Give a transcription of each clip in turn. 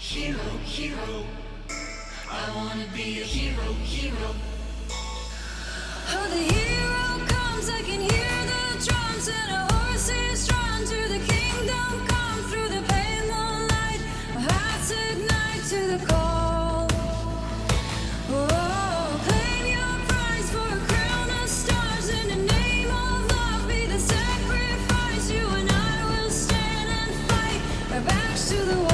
Hero, hero. I wanna be a hero, hero. Oh, the hero comes, I can hear the drums and a horse is drawn to the kingdom come through the pale moonlight. My hearts ignite to the call. Oh, claim your prize for a crown of stars in the name of love. Be the sacrifice. You and I will stand and fight our backs to the wall.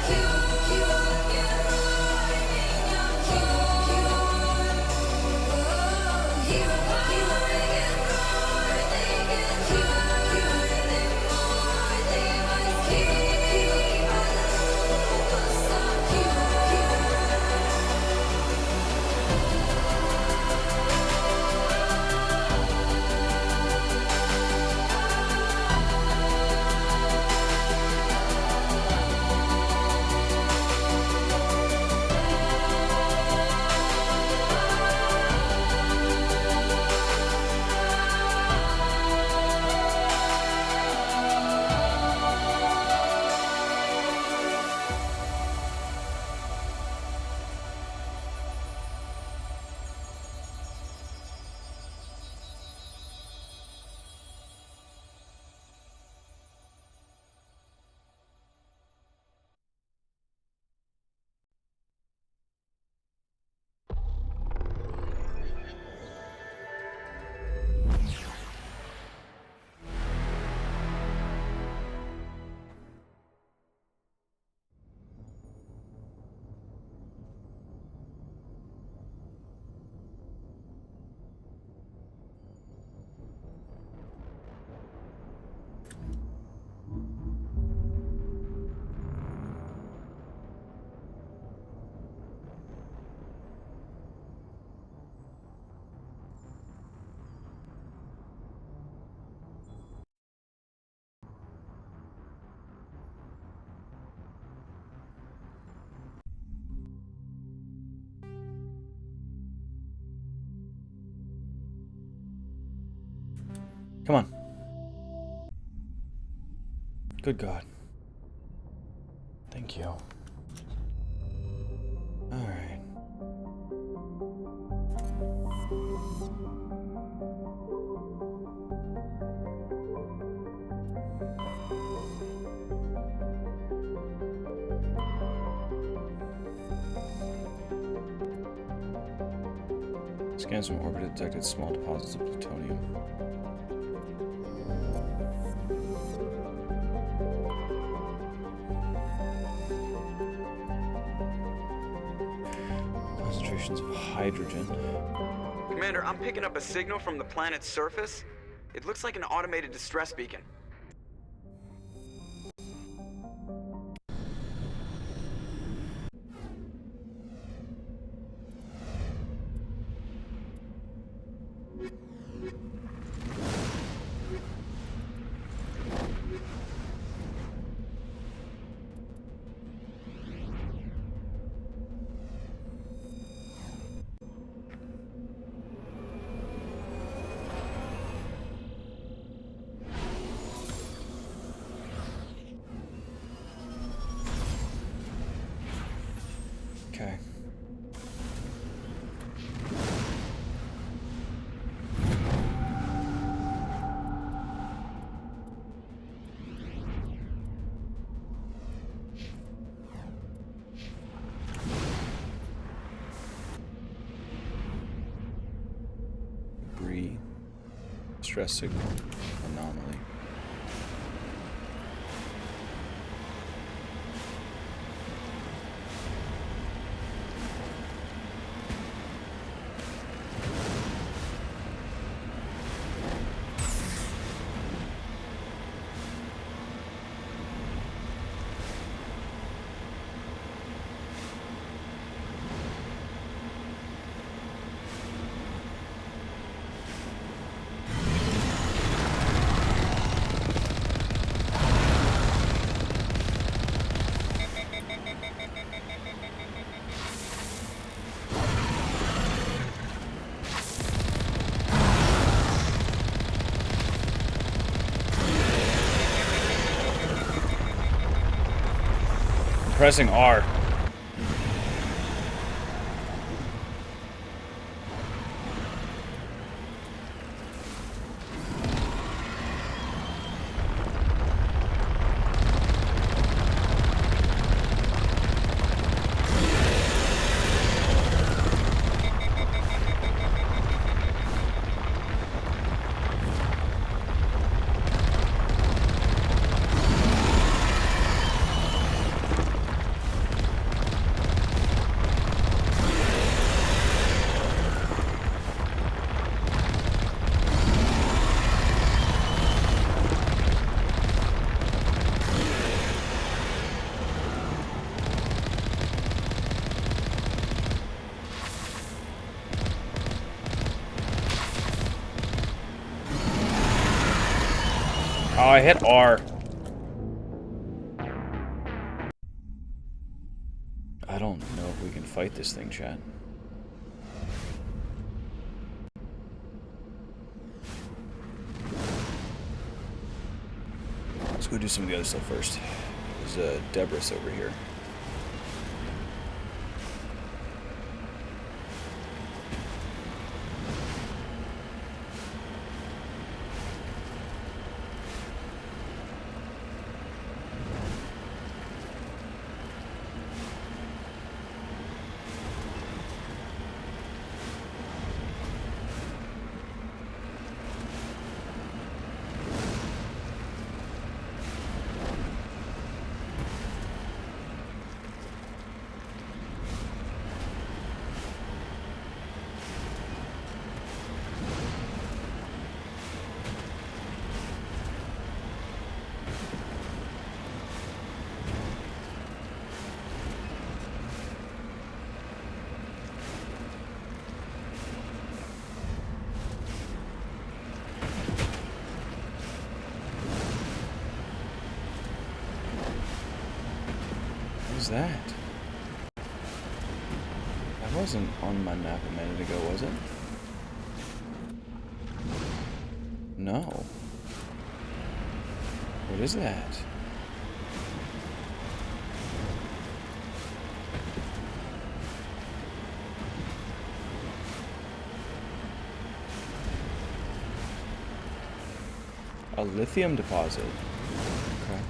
You Come on. Good God. Thank you. Alright. Scans from orbit detected small deposits of plutonium. Concentrations of hydrogen. Commander, I'm picking up a signal from the planet's surface. It looks like an automated distress beacon. Okay. Debris. Stress signal. Anomaly. Pressing R. Oh, I hit R. I don't know if we can fight this thing, chat. Let's go do some of the other stuff first. There's Debris over here. What was that? That wasn't on my map a minute ago, was it? No. What is that? A lithium deposit. Okay.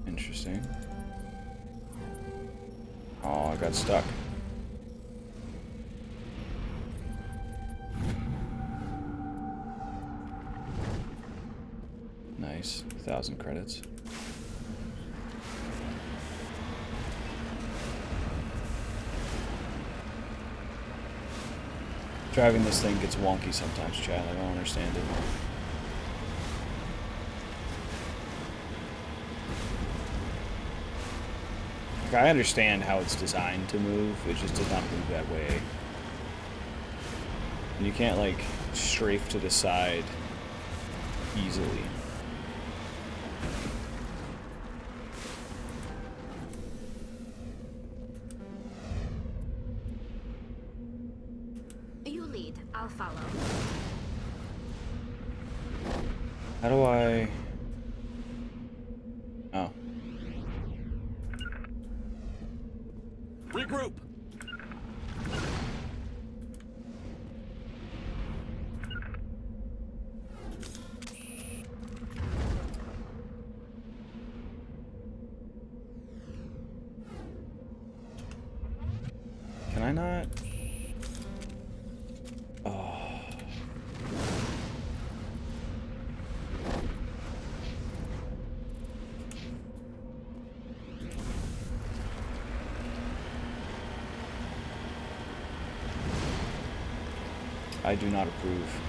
Interesting. Oh, I got stuck. Nice. 1,000 credits. Driving this thing gets wonky sometimes, Chad. I don't understand it. Like, I understand how it's designed to move, it just does not move that way. And you can't, like, strafe to the side easily. You lead, I'll follow. How do I... Oh. Regroup. Can I not? Oh. I do not approve.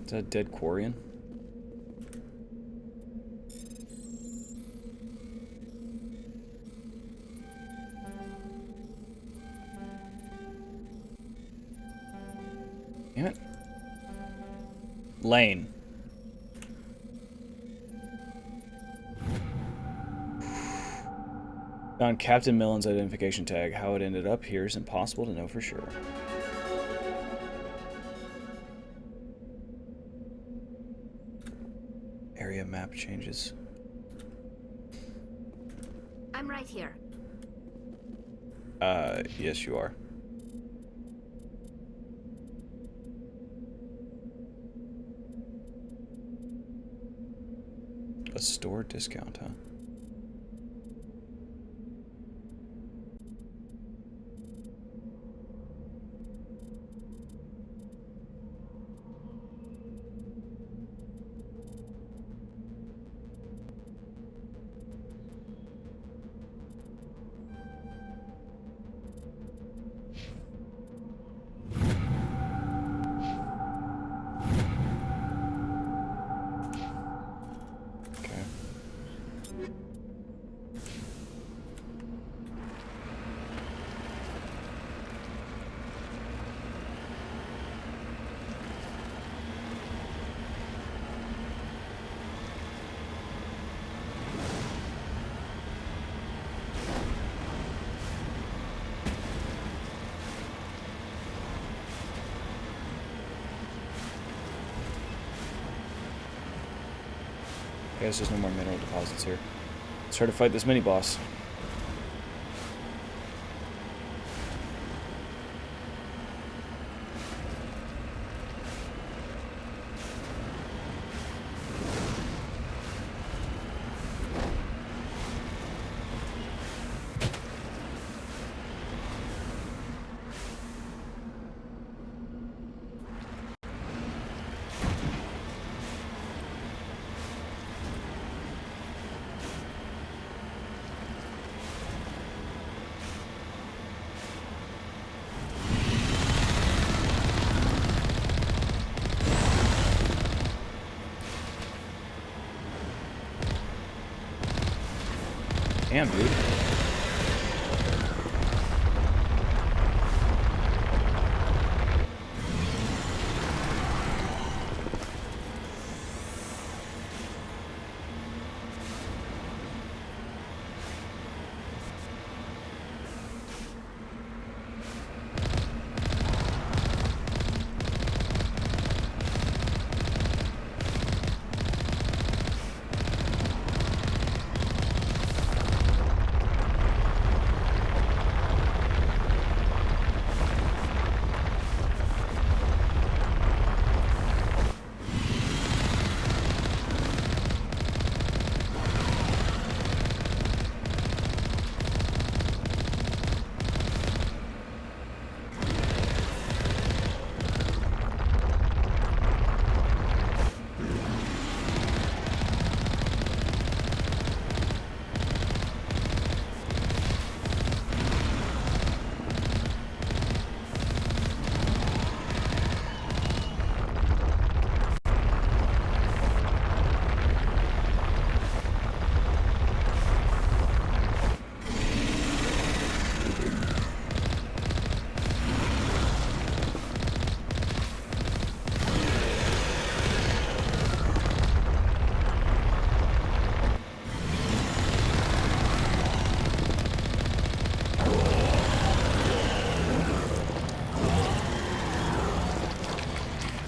Is that a dead Quarian? Damn it. Lane. Found Captain Millen's identification tag. How it ended up here is impossible to know for sure. Area map changes. I'm right here. Yes you are. A store discount, huh? I guess there's no more mineral deposits here. Let's try to fight this mini boss. Damn, dude.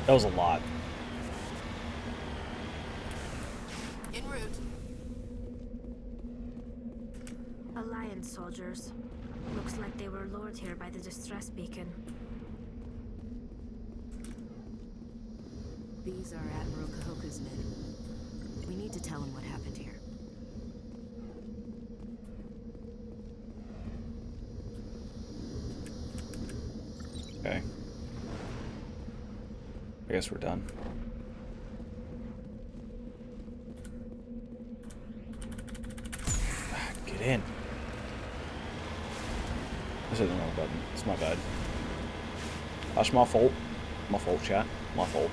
That was a lot. En route. Alliance soldiers. Looks like they were lured here by the distress beacon. These are Admiral Kahoka's men. We need to tell him what happened here. Okay. I guess we're done. Get in. This isn't the wrong button. It's my bad. That's my fault. My fault, chat. My fault.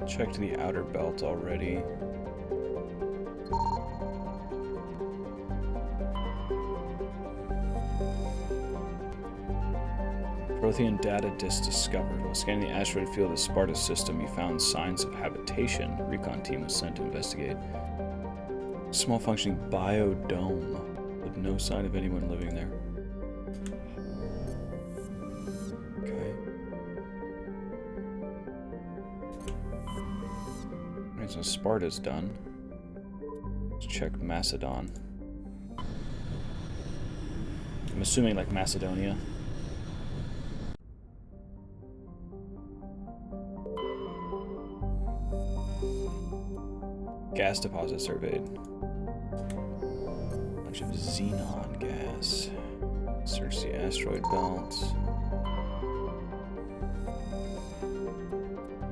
Checked the outer belt already. Prothean data disk discovered. While scanning the asteroid field of the Sparta system, you found signs of habitation. A recon team was sent to investigate. Small functioning biodome, with no sign of anyone living there. Okay. Alright, so Sparta's done. Let's check Macedon. I'm assuming like Macedonia. Gas deposit surveyed. Bunch of xenon gas. Search the asteroid belt.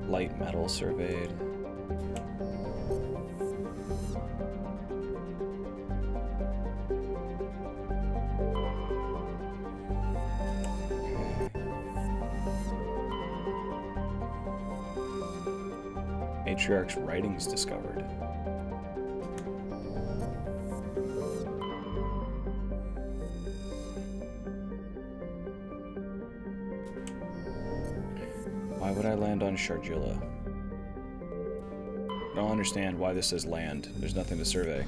Light metal surveyed. Matriarch's writings discovered. Why would I land on Shargilla? I don't understand why this says land. There's nothing to survey.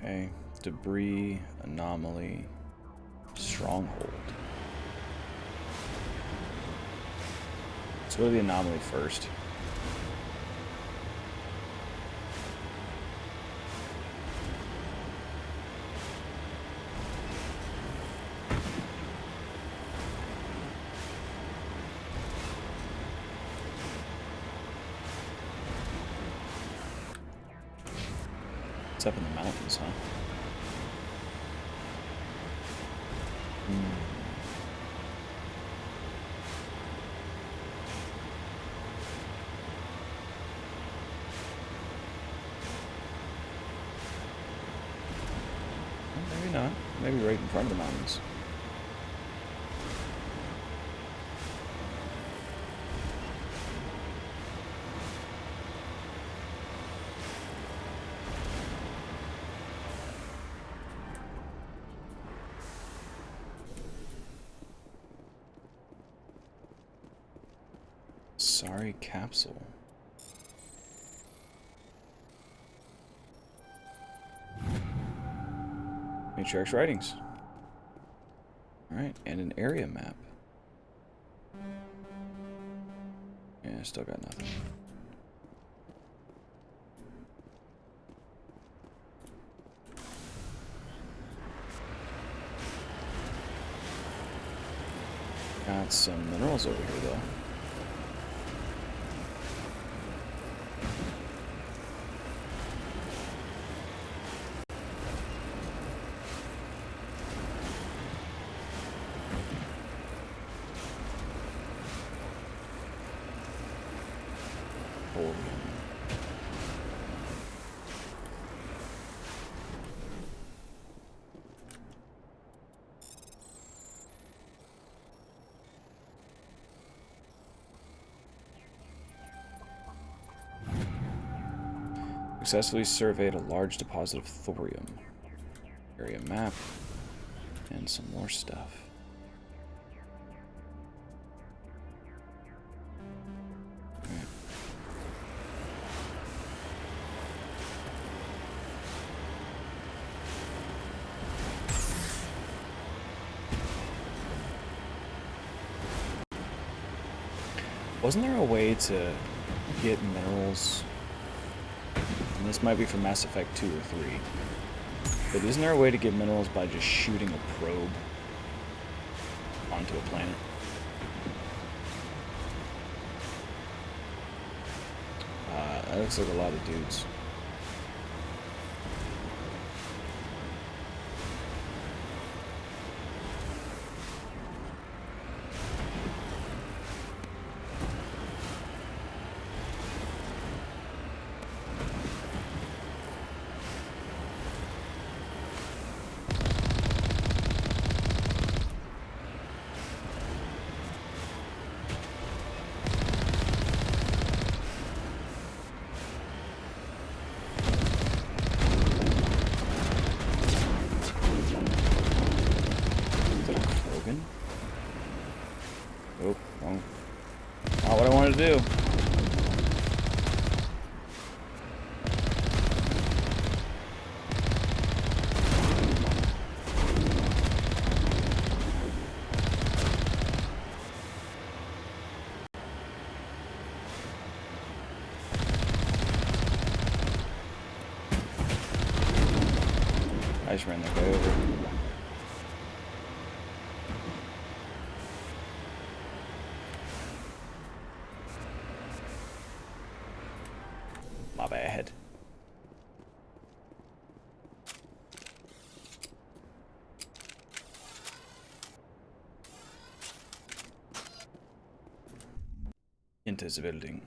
Okay. Debris, anomaly, stronghold. Let's go to the anomaly first. It's up in the mountains, huh? Well, maybe not. Maybe right in front of the mountains. Sorry, capsule. Matriarch's writings. Alright, and an area map. Yeah, still got nothing. Got some minerals over here, though. Successfully surveyed a large deposit of thorium. Area map. And some more stuff. Alright. Wasn't there a way to get minerals? And this might be from Mass Effect 2 or 3. But isn't there a way to get minerals by just shooting a probe onto a planet? That looks like a lot of dudes. Oh, wrong. Not what I wanted to do. I just ran that guy over. My bad. Invisibility.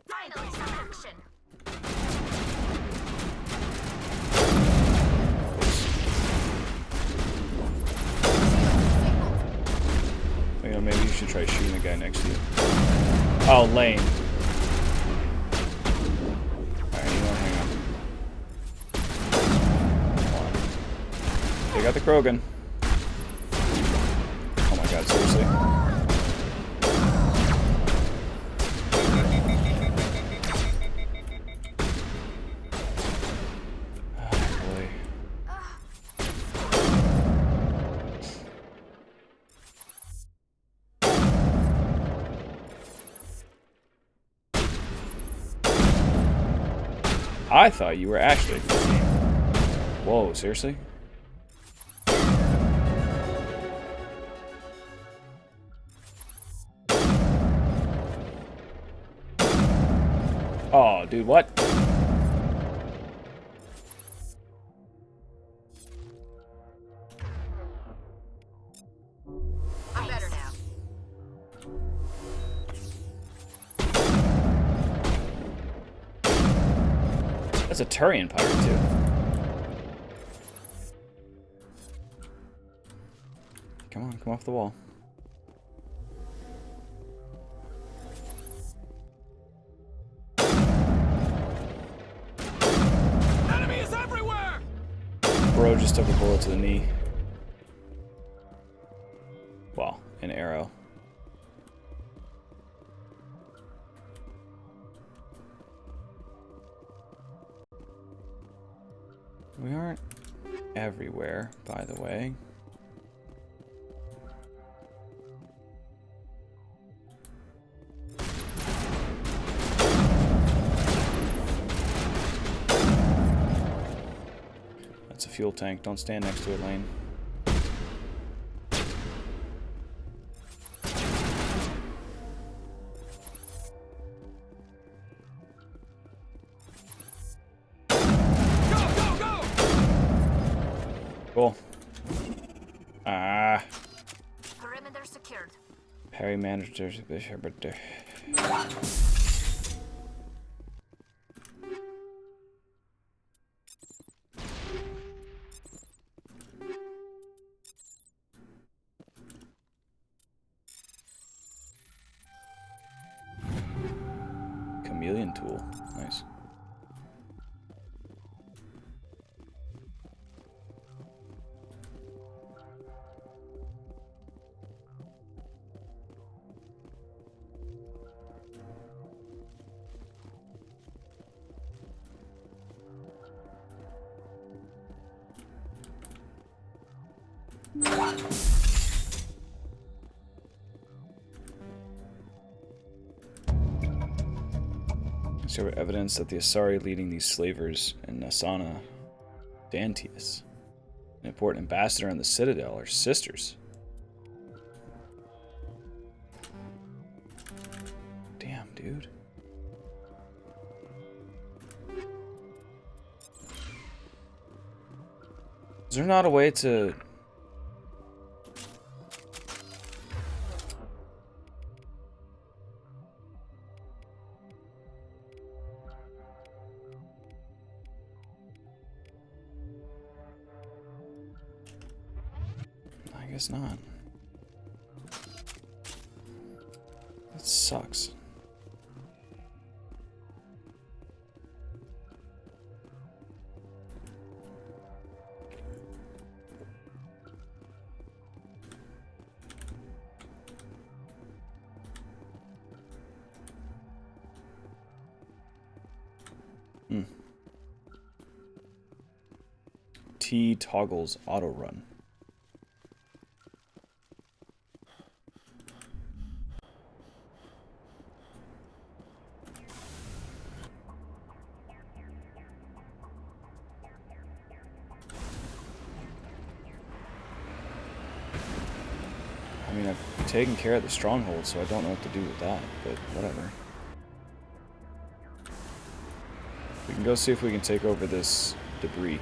Finally, some action. You know, maybe you should try shooting the guy next to you. Oh, lame. Alright, you know, hang on. They got the Krogan. Oh my I thought you were actually 15. Whoa, seriously? Oh, dude, what? I'm better now. That's a Turian pirate, too. Come on, come off the wall. Enemies everywhere! Bro just took a bullet to the knee. Well, an arrow. We aren't everywhere, by the way. That's a fuel tank. Don't stand next to it, Lane. Go, go, go! Cool. Ah. Perimeter secured. Harry manager. Chameleon tool. Nice. So evidence that the Asari leading these slavers in Nasana, Dantius, an important ambassador in the Citadel, are sisters. Damn, dude. Is there not a way to... I guess not. That sucks. T toggles auto run. I mean, I've taken care of the stronghold, so I don't know what to do with that, but whatever. We can go see if we can take over this debris.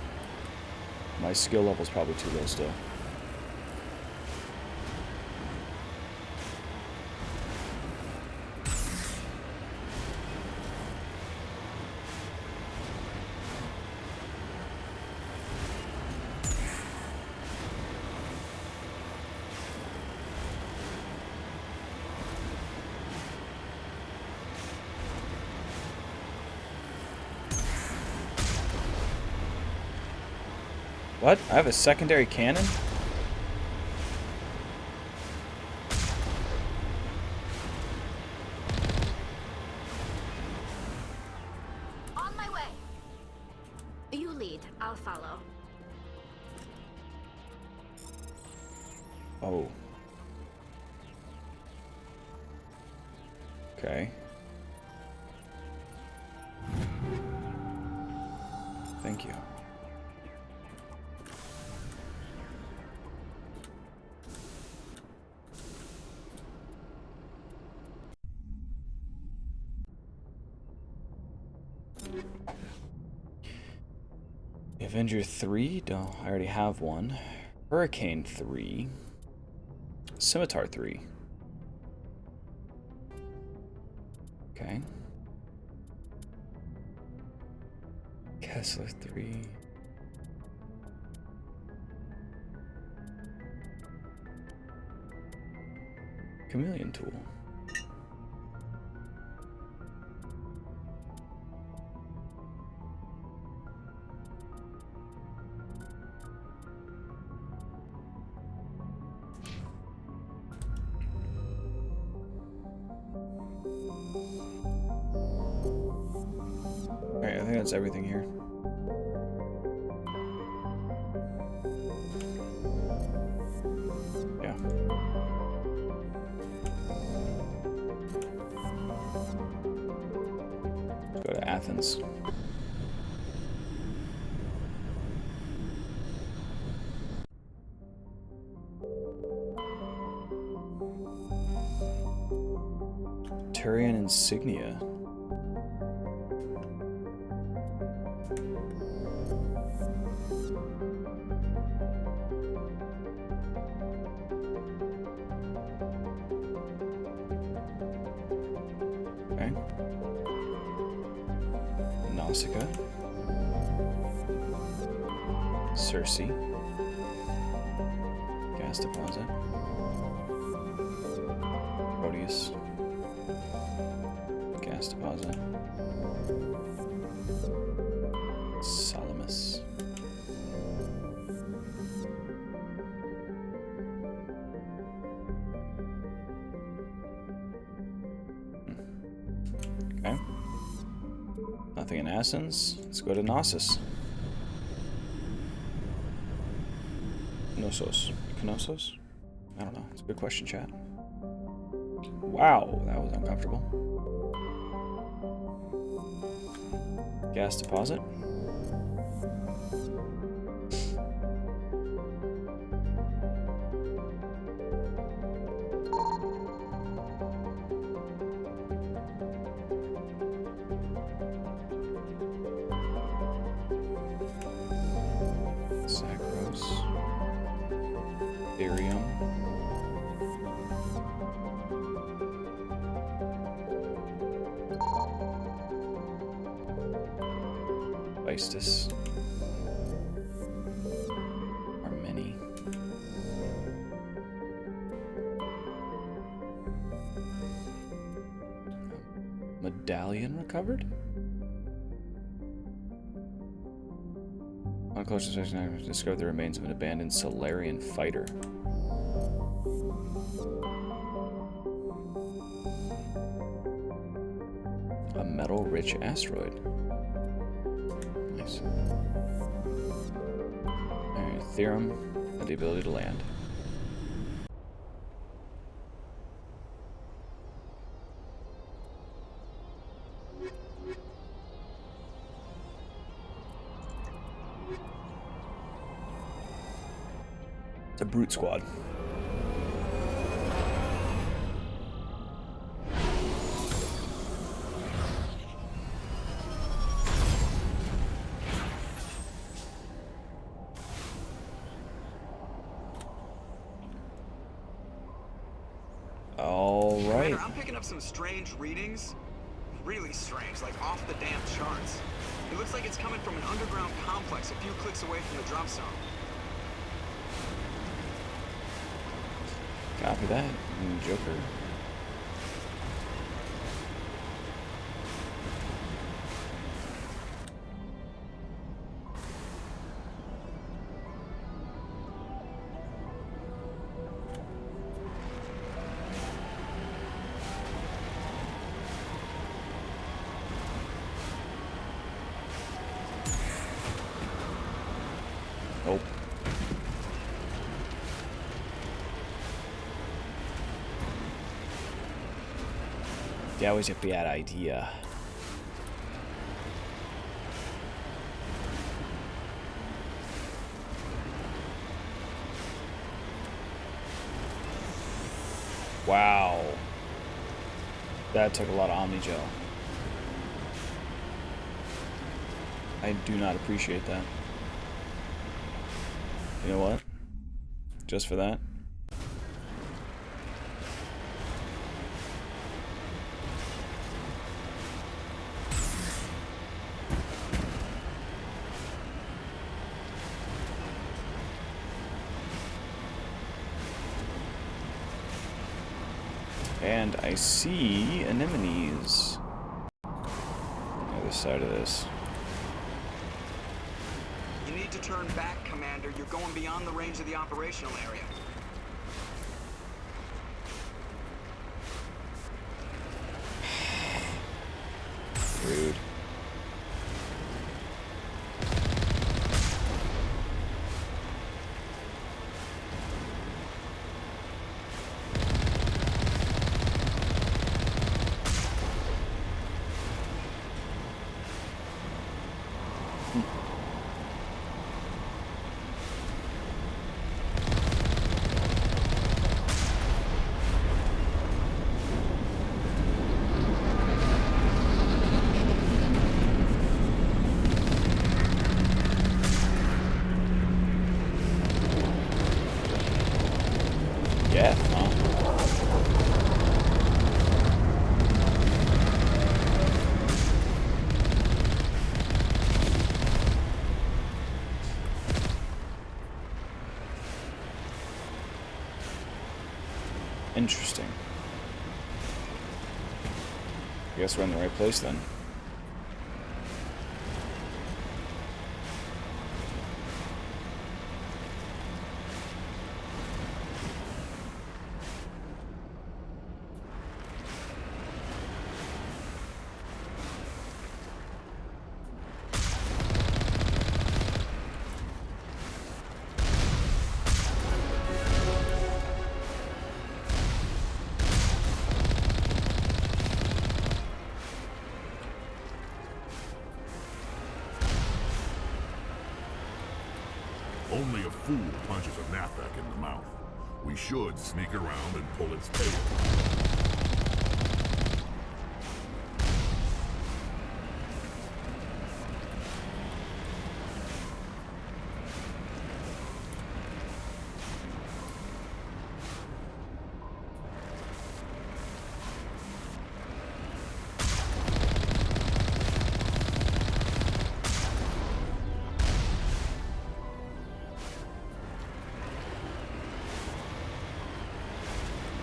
My skill level's probably too low still. What? I have a secondary cannon? On my way. You lead. I'll follow. Oh. Okay. Thank you. Avenger 3, don't, I already have one. Hurricane 3. Scimitar 3. Okay. Kessler 3. Chameleon Tool. Alright, I think that's everything here. Yeah. Let's go to Athens. Turian insignia. Okay. Nausicaa. Circe. Gas deposit. Proteus. Gas deposit. Salamis. Okay. Nothing in Athens. Let's go to Knossos. Knossos. Knossos? I don't know. It's a good question, chat. Wow, that was uncomfortable. Gas deposit. Sacros. Barium. Vistus. Armeni. Medallion recovered? On close inspection, I discovered the remains of an abandoned Solarian fighter. A metal-rich asteroid. Nice. Alright, theorem and the ability to land. It's a brute squad. All right. Commander, I'm picking up some strange readings. Really strange, like off the damn charts. It looks like it's coming from an underground complex a few clicks away from the drop zone. Copy that, Joker. Nope. That was a bad idea. Wow. That took a lot of Omni Gel. I do not appreciate that. You know what? Just for that. And I see anemones. The other side of this. You need to turn back, Commander. You're going beyond the range of the operational area. Rude. Yeah, huh? Interesting. I guess we're in the right place then. Only a fool punches a Nathak in the mouth. We should sneak around and pull its tail.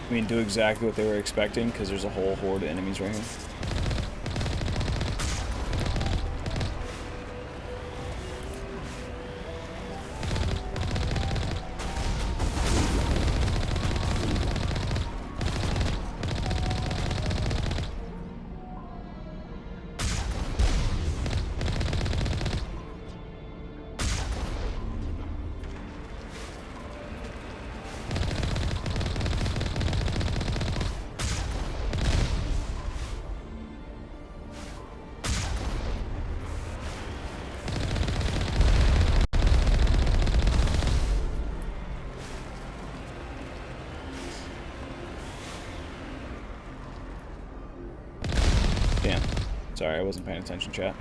I mean, do exactly what they were expecting, because there's a whole horde of enemies right here. Damn. Sorry, I wasn't paying attention, chat.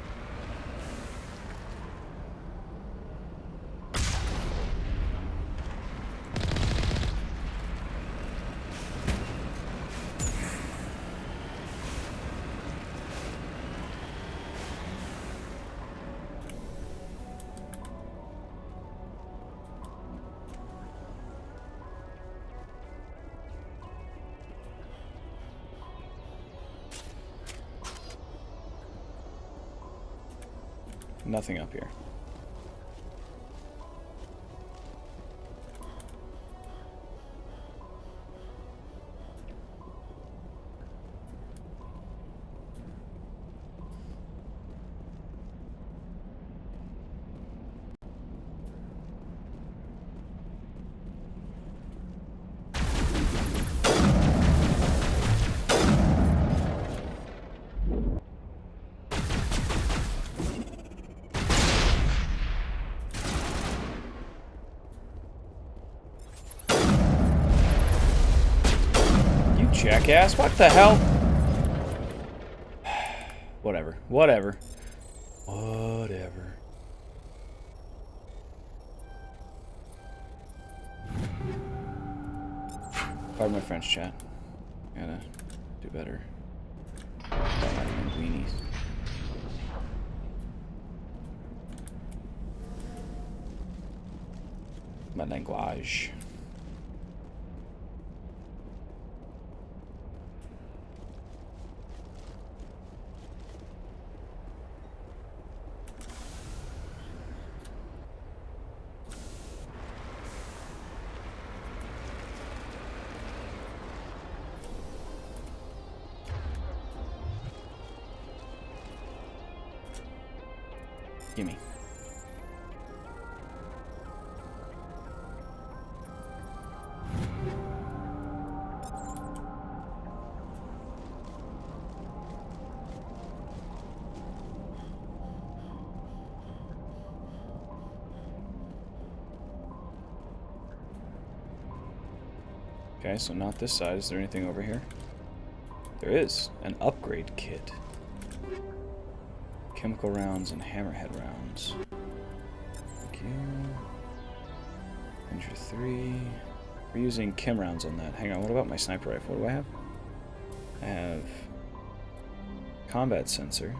Nothing up here. jackass. What the hell? Whatever. Whatever. Whatever. Pardon my French, chat. Gotta do better. Weenies. My language. Gimme. Okay, so not this side. Is there anything over here? There is. An upgrade kit. Chemical rounds and hammerhead rounds. Thank you. Ranger 3. We're using chem rounds on that. Hang on, what about my sniper rifle? What do I have? I have combat sensor.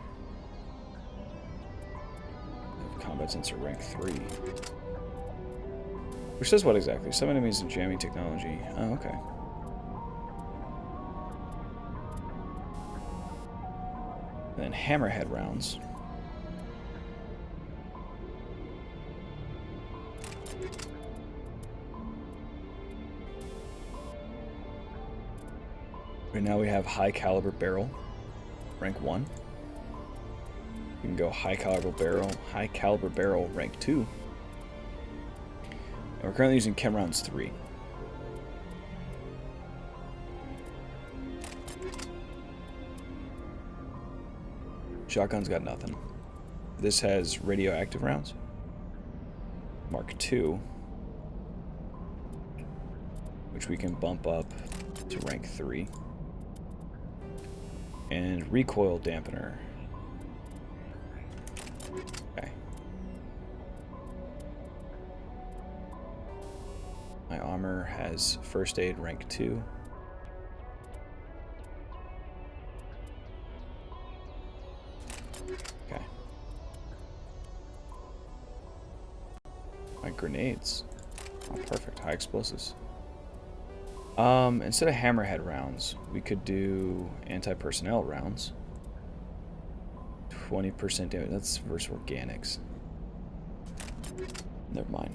I have combat sensor rank 3. Which says what exactly? Some enemies and jamming technology. Oh, okay. Then hammerhead rounds. Right now we have high caliber barrel, rank 1. You can go high caliber barrel, rank 2. And we're currently using chem rounds 3. Shotgun's got nothing. This has radioactive rounds. Mark 2. Which we can bump up to rank 3. And recoil dampener. Okay. My armor has first aid rank 2. Okay. My grenades. Oh, perfect. High explosives. Instead of hammerhead rounds, we could do anti-personnel rounds. 20% damage. That's versus organics. Never mind.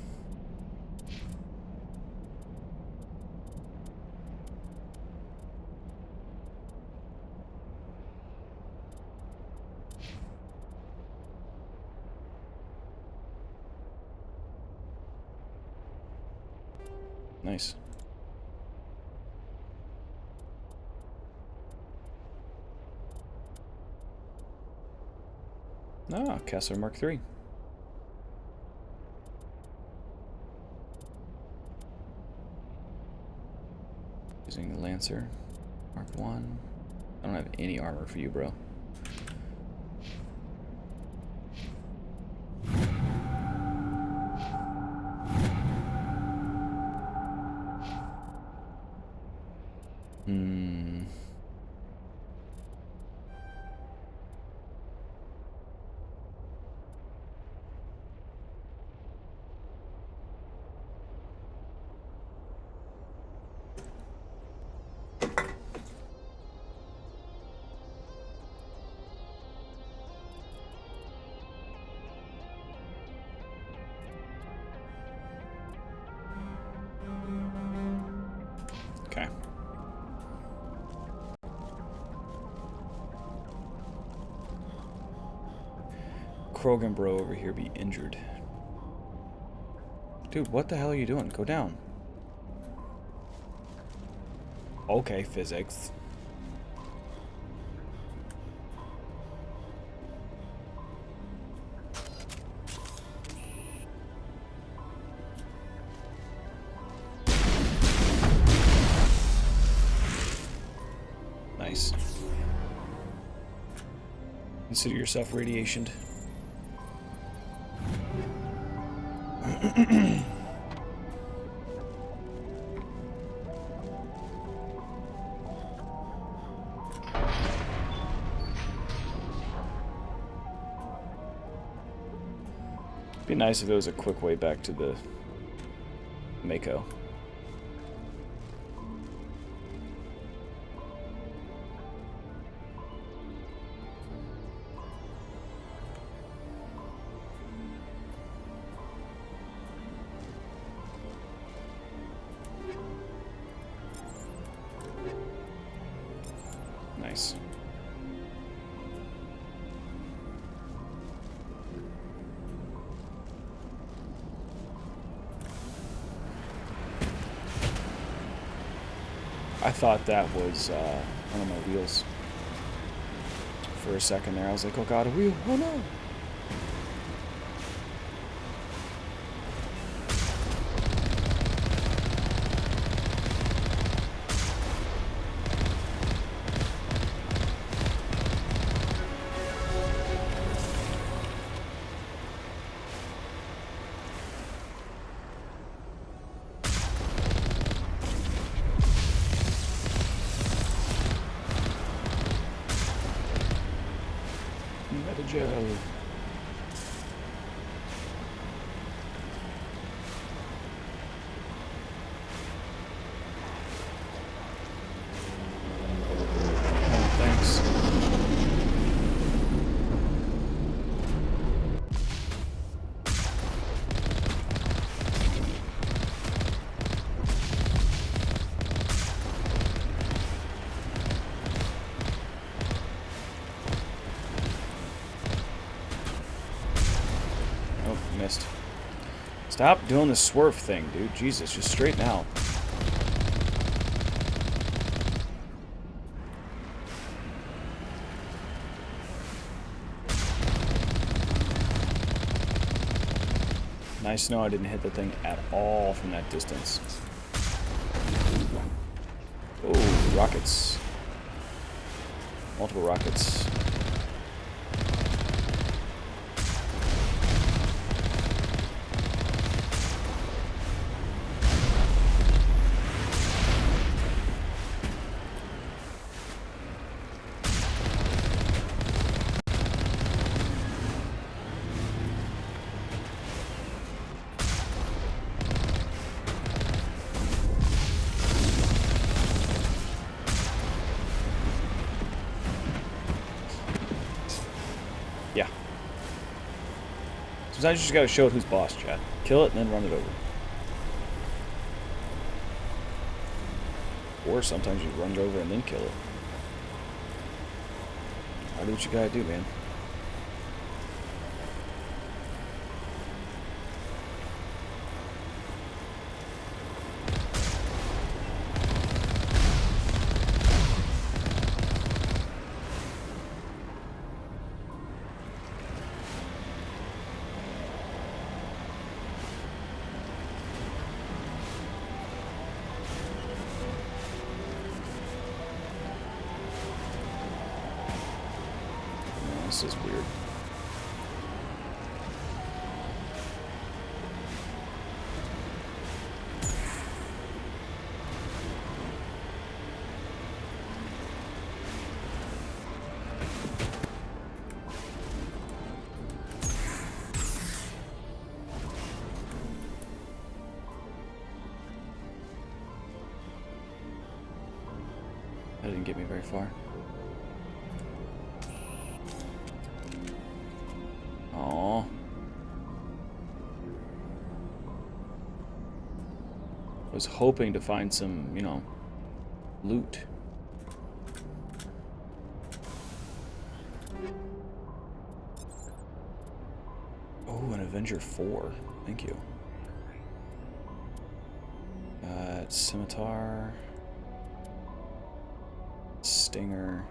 Nice. Ah, Kessler Mark III. Using the Lancer Mark I. I don't have any armor for you, bro. Okay. Krogan bro over here be injured. Dude, what the hell are you doing? Go down. Okay, physics. Consider yourself radiationed. Be nice if there was a quick way back to the Mako. Nice. I thought that was one of my wheels. For a second there, I was like, oh god, a wheel, oh no! Metagel. Oh, thanks. Oh, missed. Stop doing the swerve thing, dude. Jesus, just straighten out. Nice to know I didn't hit the thing at all from that distance. Oh, rockets. Multiple rockets. Yeah. Sometimes you just gotta show it who's boss, chat. Kill it and then run it over. Or sometimes you run it over and then kill it. Gotta do what you gotta do, man. This is weird. That didn't get me very far. Aww. Was hoping to find some, you know, loot. Oh, an Avenger 4. Thank you. Scimitar. Stinger.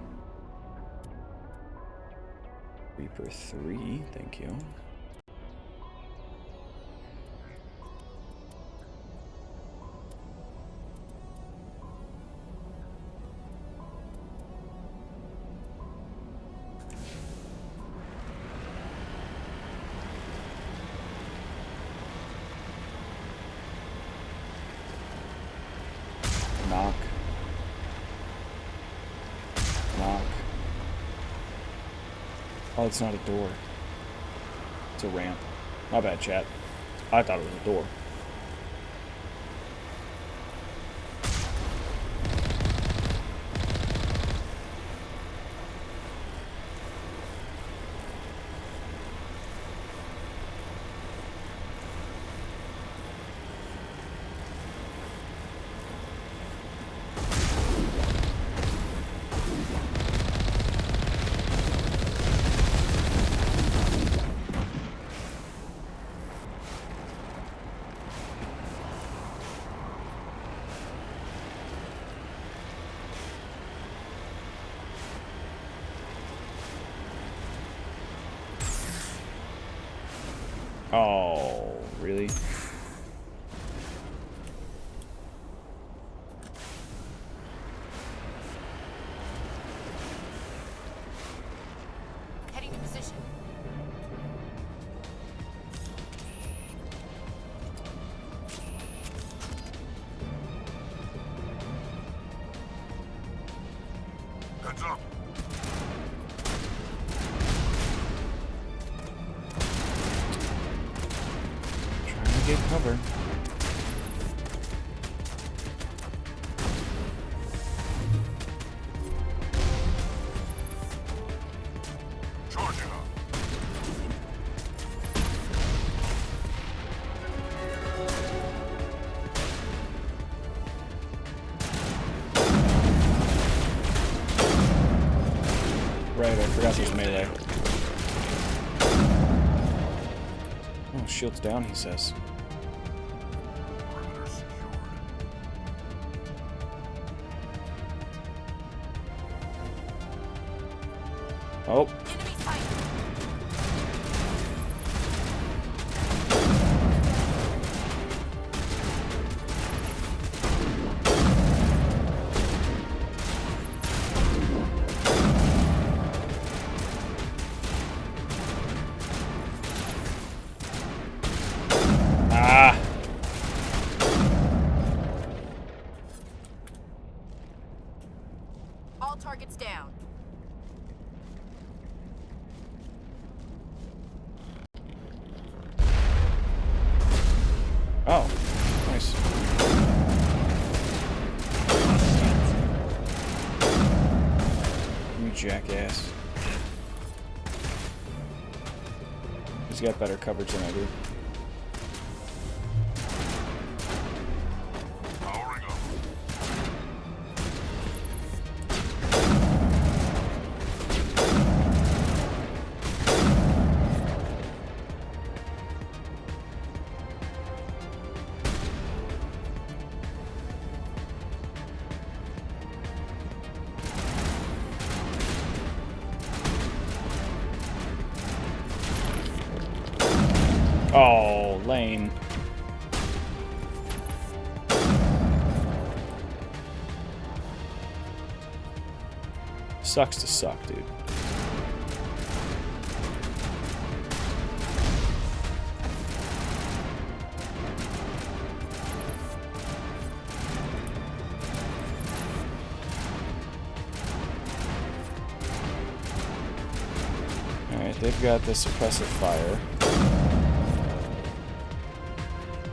Reaper 3, thank you. Knock. Knock. Oh, it's not a door. It's a ramp. My bad, chat. I thought it was a door. Oh, really? Heading to position. Heads up. Trying to get cover. Charging up. Right, I forgot there's melee. Oh, shield's down, he says. Perimeter secured. Oh, Enemy sight. ah! All targets down. Oh, nice. You jackass. He's got better coverage than I do. Powering up. Oh, lane. Sucks to suck, dude. Alright, they've got the suppressive fire.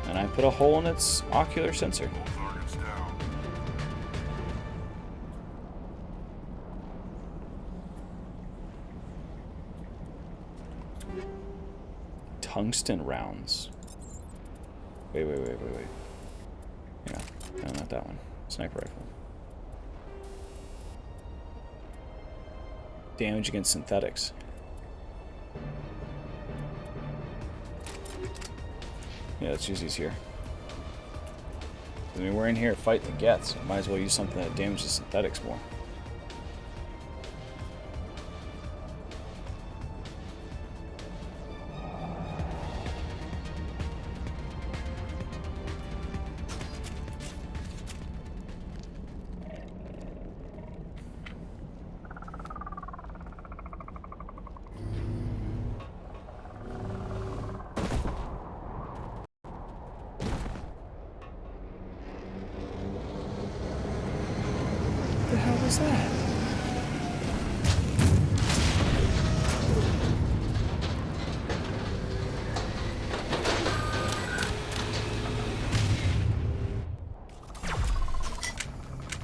And I put a hole in its ocular sensor. All targets down. Tungsten rounds. Wait. Yeah, no, not that one. Sniper rifle. Damage against synthetics. Yeah, let's use these here. I mean, we're in here fighting the Geths. Might as well use something that damages synthetics more. was that?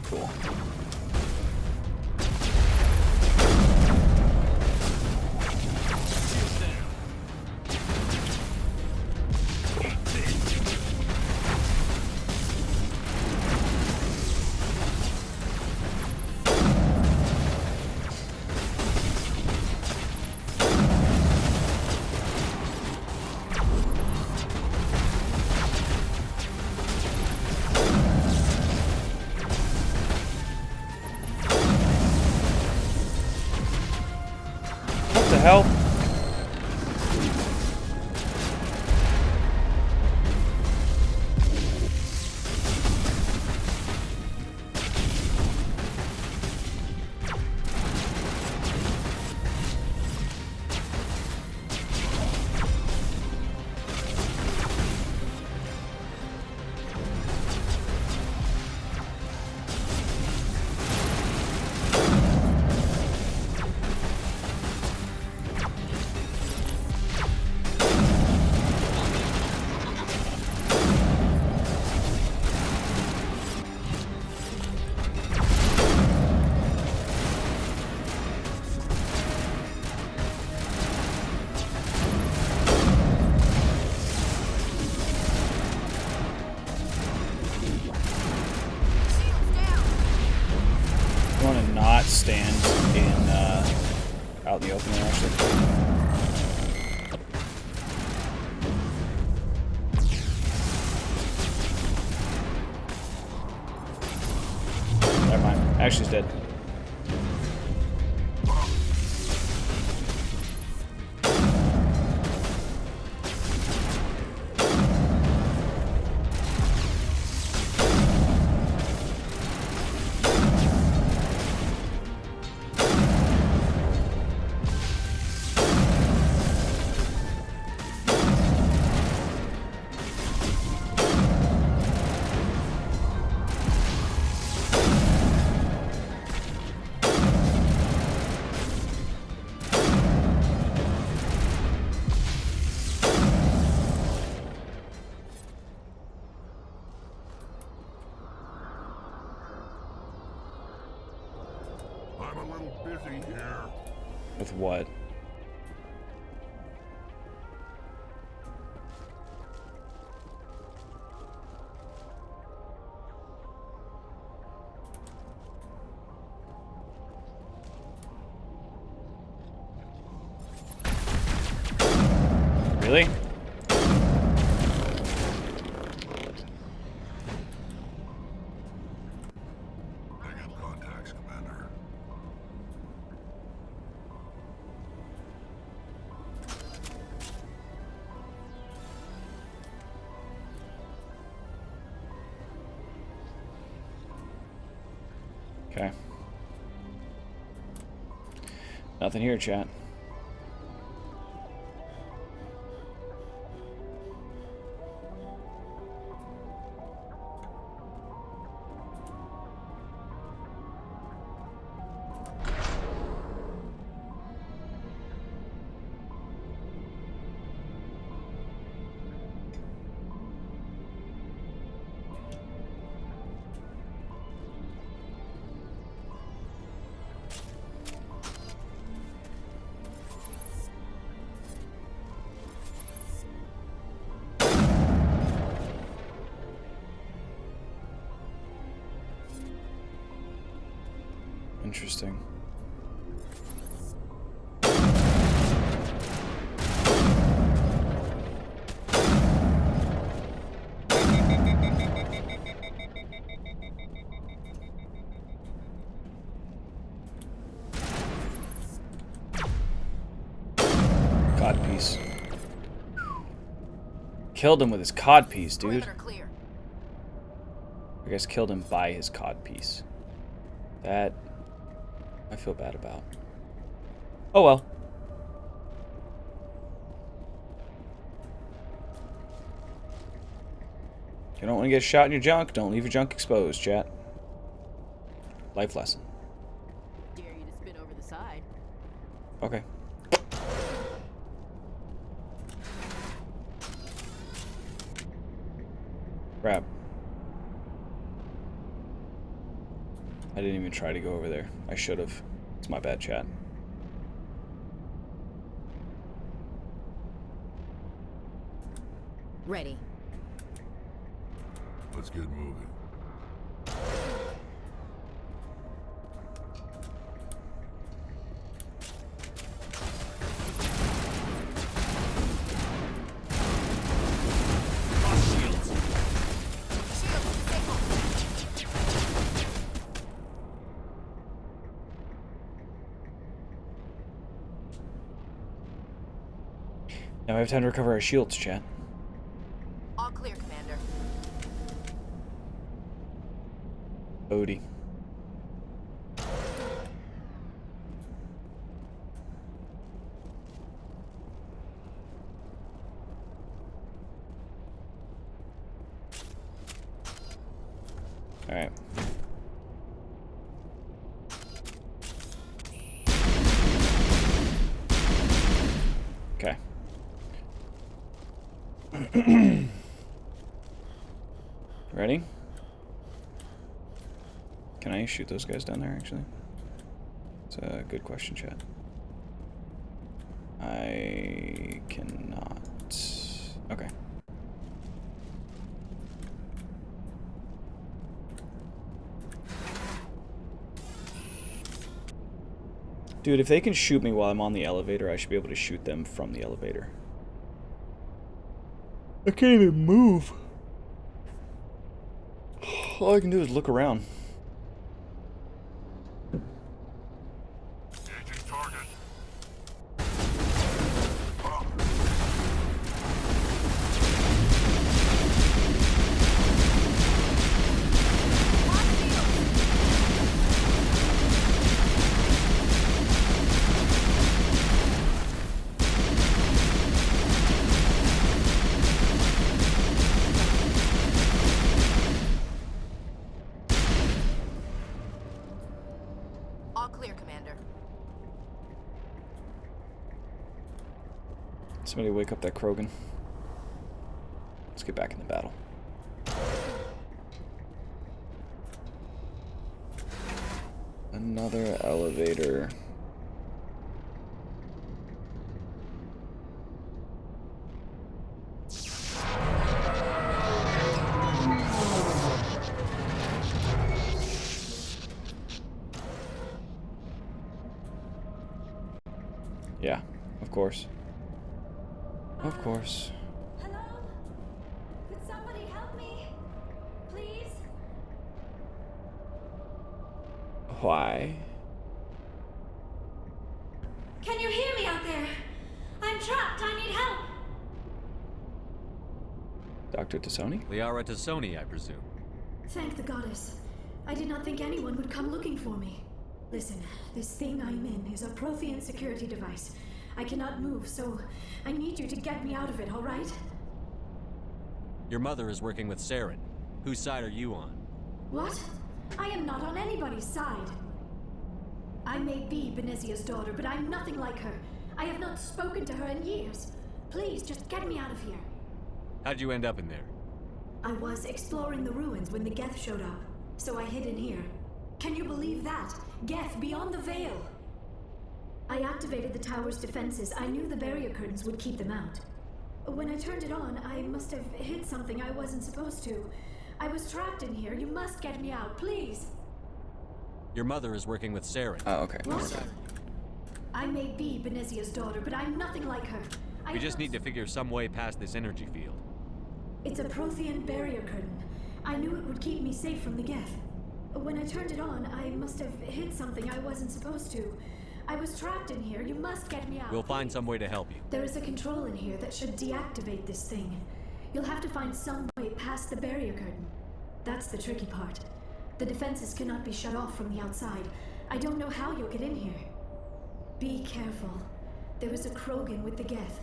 Cool. What the hell? You want to not stand in out in the open there, actually. Never mind. Ashley's dead. I'm a little busy here. With what? Really? Negative contacts, Commander. Okay. Nothing here, chat. Interesting. Codpiece. Killed him with his codpiece, dude. Perimeter clear. I guess killed him by his codpiece. That I feel bad about. Oh well. You don't want to get shot in your junk, don't leave your junk exposed, chat. Life lesson. Okay. Crap. I didn't even try to go over there. I should have. It's my bad, chat. Ready. Let's get moving. Now we have time to recover our shields, chat. All clear, Commander. Odie. Alright. Okay. Ready? Can I shoot those guys down there, actually? It's a good question, chat. I cannot. Okay. Dude, if they can shoot me while I'm on the elevator, I should be able to shoot them from the elevator. I can't even move. All I can do is look around. Engaging target. All clear, Commander. Somebody wake up that Krogan. Let's get back in the battle. Another elevator. Yeah, of course. Of course. Hello? Could somebody help me? Please? Why? Can you hear me out there? I'm trapped. I need help. Dr. Tassoni? Liara Tassoni, I presume. Thank the goddess. I did not think anyone would come looking for me. Listen, this thing I'm in is a Prothean security device. I cannot move, so I need you to get me out of it, all right? Your mother is working with Saren. Whose side are you on? What? I am not on anybody's side. I may be Benezia's daughter, but I'm nothing like her. I have not spoken to her in years. Please, just get me out of here. How'd you end up in there? I was exploring the ruins when the Geth showed up, so I hid in here. Can you believe that? Geth beyond the veil! I activated the tower's defenses. I knew the barrier curtains would keep them out. When I turned it on, I must have hit something I wasn't supposed to. I was trapped in here. You must get me out, please! Your mother is working with Saren. Oh, okay. What? I may be Benezia's daughter, but I'm nothing like her. We just need to figure some way past this energy field. It's a Prothean barrier curtain. I knew it would keep me safe from the Geth. When I turned it on, I must have hit something I wasn't supposed to. I was trapped in here. You must get me out. We'll find some way to help you. There is a control in here that should deactivate this thing. You'll have to find some way past the barrier curtain. That's the tricky part. The defenses cannot be shut off from the outside. I don't know how you'll get in here. Be careful. There is a Krogan with the Geth.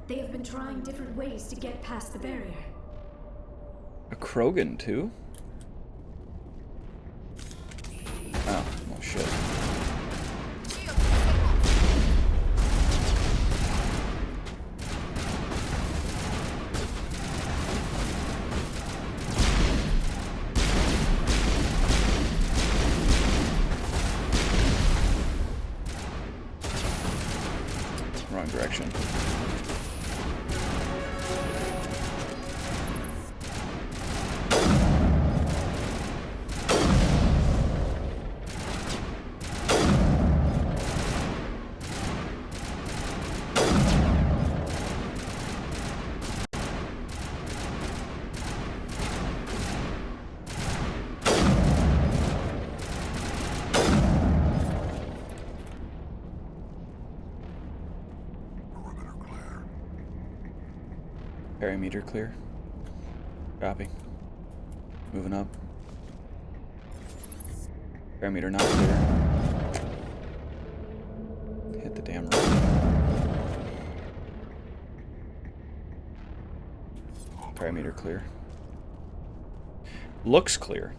They have been trying different ways to get past the barrier. A Krogan, too? Oh, well, shit. direction. Perimeter clear. Perimeter clear. Copy. Moving up. Perimeter not clear. Hit the damn road. Perimeter clear. Looks clear.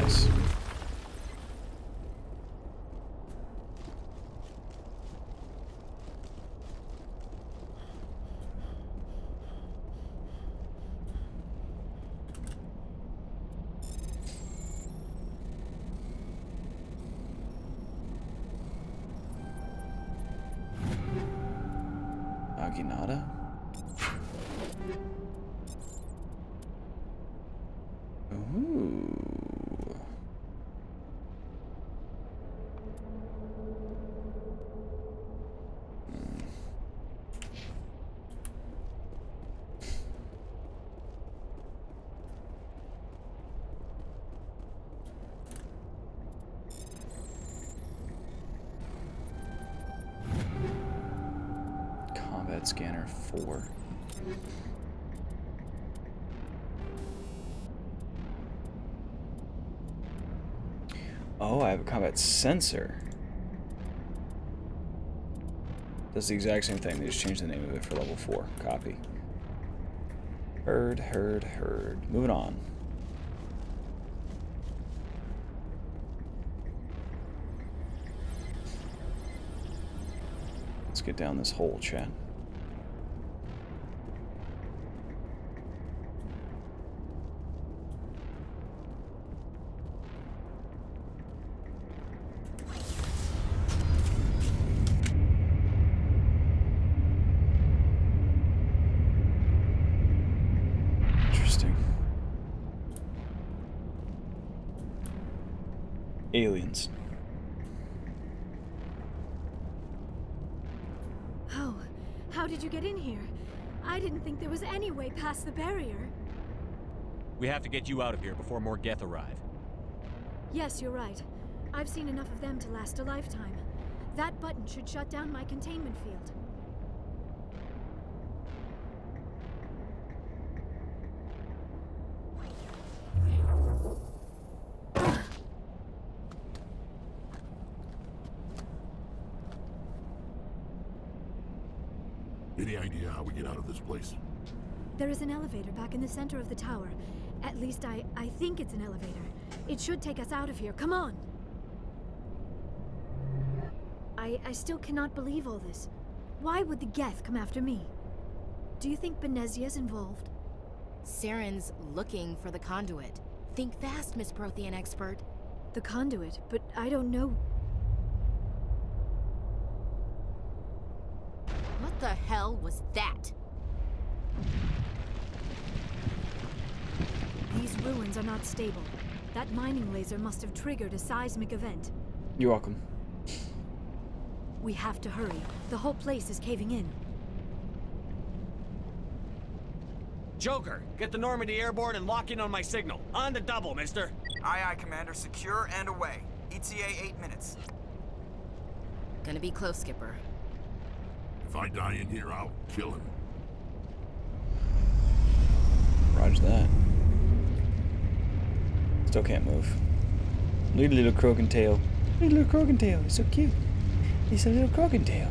Nice. Naginata? Ooh. Combat scanner 4. Oh, I have a combat sensor. Does the exact same thing. They just changed the name of it for level 4. Copy. Heard. Moving on. Let's get down this hole, chat. Interesting. Aliens. Oh, how did you get in here? I didn't think there was any way past the barrier. We have to get you out of here before more Geth arrive. Yes, you're right. I've seen enough of them to last a lifetime. That button should shut down my containment field. Any idea how we get out of this place? There is an elevator back in the center of the tower. At least I think it's an elevator. It should take us out of here. Come on! I still cannot believe all this. Why would the Geth come after me? Do you think Benezia's involved? Saren's looking for the conduit. Think fast, Miss Prothean expert. The conduit, but I don't know. What the hell was that? These ruins are not stable. That mining laser must have triggered a seismic event. You're welcome. We have to hurry. The whole place is caving in. Joker, get the Normandy airborne and lock in on my signal. On the double, mister. Aye, aye, Commander. Secure and away. ETA 8 minutes. Gonna be close, Skipper. If I die in here, I'll kill him. Roger that. Still can't move. Look at little Croakentail. Look at little Croakentail. He's so cute. He's a little Croakentail.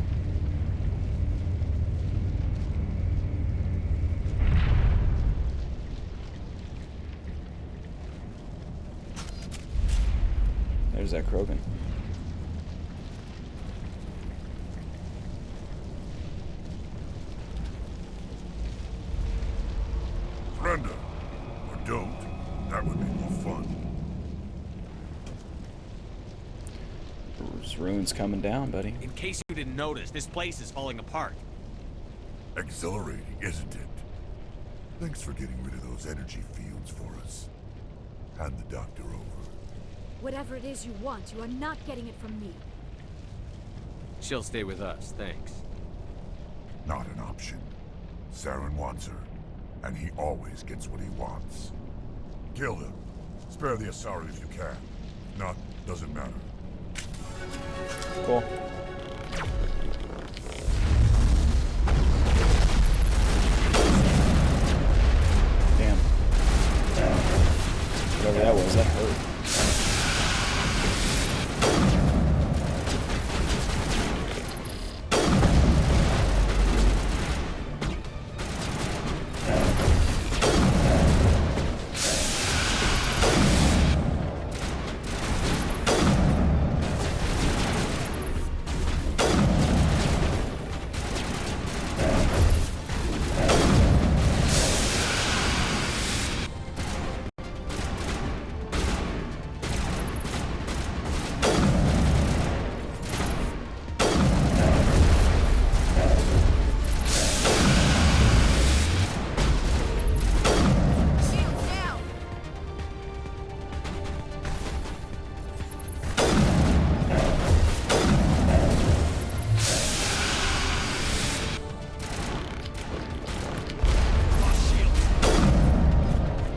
There's that Krogan. Surrender. Or don't. That would be more fun. There's ruins coming down, buddy. In case you didn't notice, this place is falling apart. Exhilarating, isn't it? Thanks for getting rid of those energy fields for us. Hand the doctor over. Whatever it is you want, you are not getting it from me. She'll stay with us, thanks. Not an option. Saren wants her, and he always gets what he wants. Kill him. Spare the Asari if you can. If not, doesn't matter. Cool. Damn. Whatever that was, that hurt.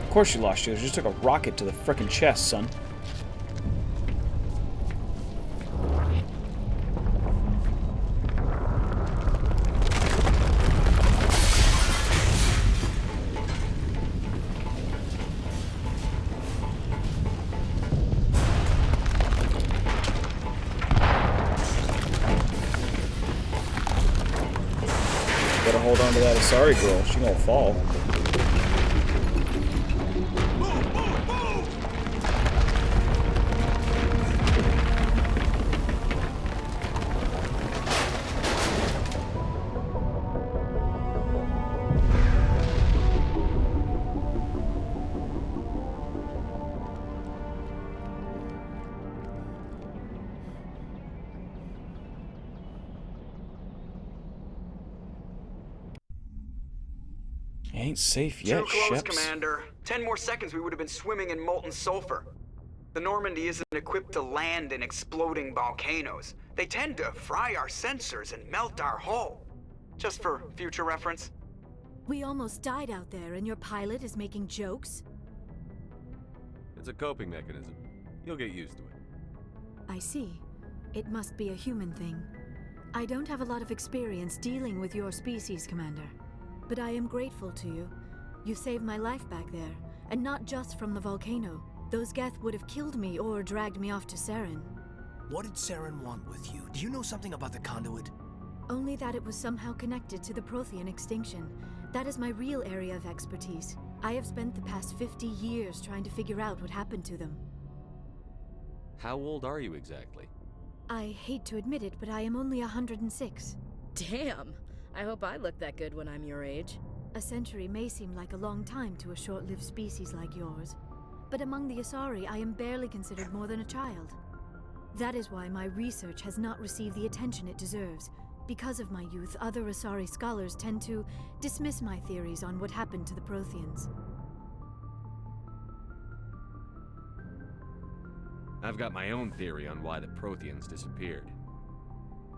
Of course you lost shields. You just took a rocket to the frickin' chest, son. Better hold on to that Asari girl. She gonna fall. Ain't safe yet, Too close, ships. Commander. 10 more seconds we would have been swimming in molten sulfur. The Normandy isn't equipped to land in exploding volcanoes. They tend to fry our sensors and melt our hull. Just for future reference. We almost died out there, and your pilot is making jokes? It's a coping mechanism. You'll get used to it. I see. It must be a human thing. I don't have a lot of experience dealing with your species, Commander. But I am grateful to you. You saved my life back there, and not just from the volcano. Those Geth would have killed me or dragged me off to Saren. What did Saren want with you? Do you know something about the conduit? Only that it was somehow connected to the Prothean extinction. That is my real area of expertise. I have spent the past 50 years trying to figure out what happened to them. How old are you exactly? I hate to admit it, but I am only 106. Damn! I hope I look that good when I'm your age. A century may seem like a long time to a short-lived species like yours, but among the Asari, I am barely considered more than a child. That is why my research has not received the attention it deserves. Because of my youth, other Asari scholars tend to dismiss my theories on what happened to the Protheans. I've got my own theory on why the Protheans disappeared.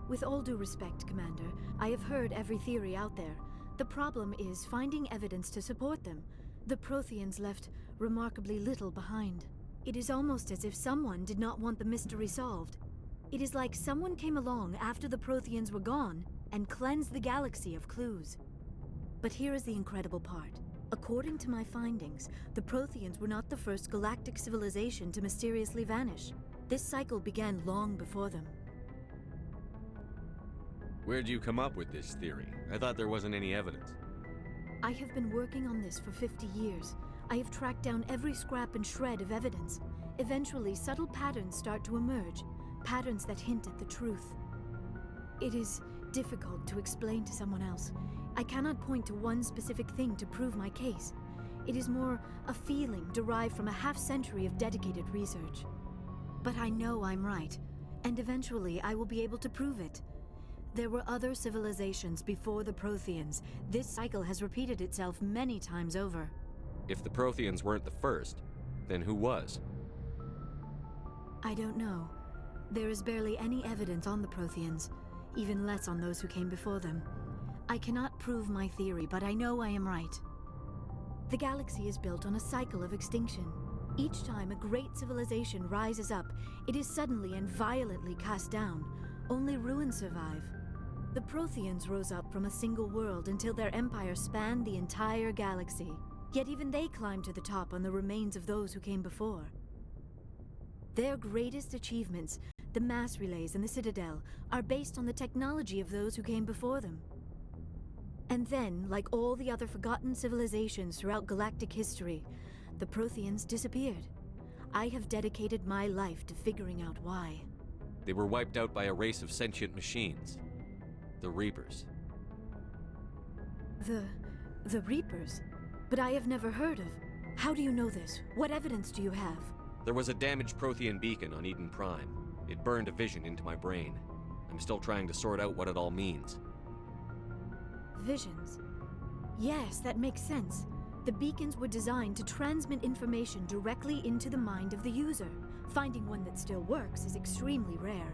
With all due respect, Commander, I have heard every theory out there. The problem is finding evidence to support them. The Protheans left remarkably little behind. It is almost as if someone did not want the mystery solved. It is like someone came along after the Protheans were gone and cleansed the galaxy of clues. But here is the incredible part. According to my findings, the Protheans were not the first galactic civilization to mysteriously vanish. This cycle began long before them. Where'd you come up with this theory? I thought there wasn't any evidence. I have been working on this for 50 years. I have tracked down every scrap and shred of evidence. Eventually, subtle patterns start to emerge, patterns that hint at the truth. It is difficult to explain to someone else. I cannot point to one specific thing to prove my case. It is more a feeling derived from a half-century of dedicated research. But I know I'm right, and eventually I will be able to prove it. There were other civilizations before the Protheans. This cycle has repeated itself many times over. If the Protheans weren't the first, then who was? I don't know. There is barely any evidence on the Protheans, even less on those who came before them. I cannot prove my theory, but I know I am right. The galaxy is built on a cycle of extinction. Each time a great civilization rises up, it is suddenly and violently cast down. Only ruins survive. The Protheans rose up from a single world until their empire spanned the entire galaxy. Yet even they climbed to the top on the remains of those who came before. Their greatest achievements, the mass relays and the Citadel, are based on the technology of those who came before them. And then, like all the other forgotten civilizations throughout galactic history, the Protheans disappeared. I have dedicated my life to figuring out why. They were wiped out by a race of sentient machines. The Reapers. The Reapers? But I have never heard of. How do you know this? What evidence do you have? There was a damaged Prothean beacon on Eden Prime. It burned a vision into my brain. I'm still trying to sort out what it all means. Visions? Yes, that makes sense. The beacons were designed to transmit information directly into the mind of the user. Finding one that still works is extremely rare.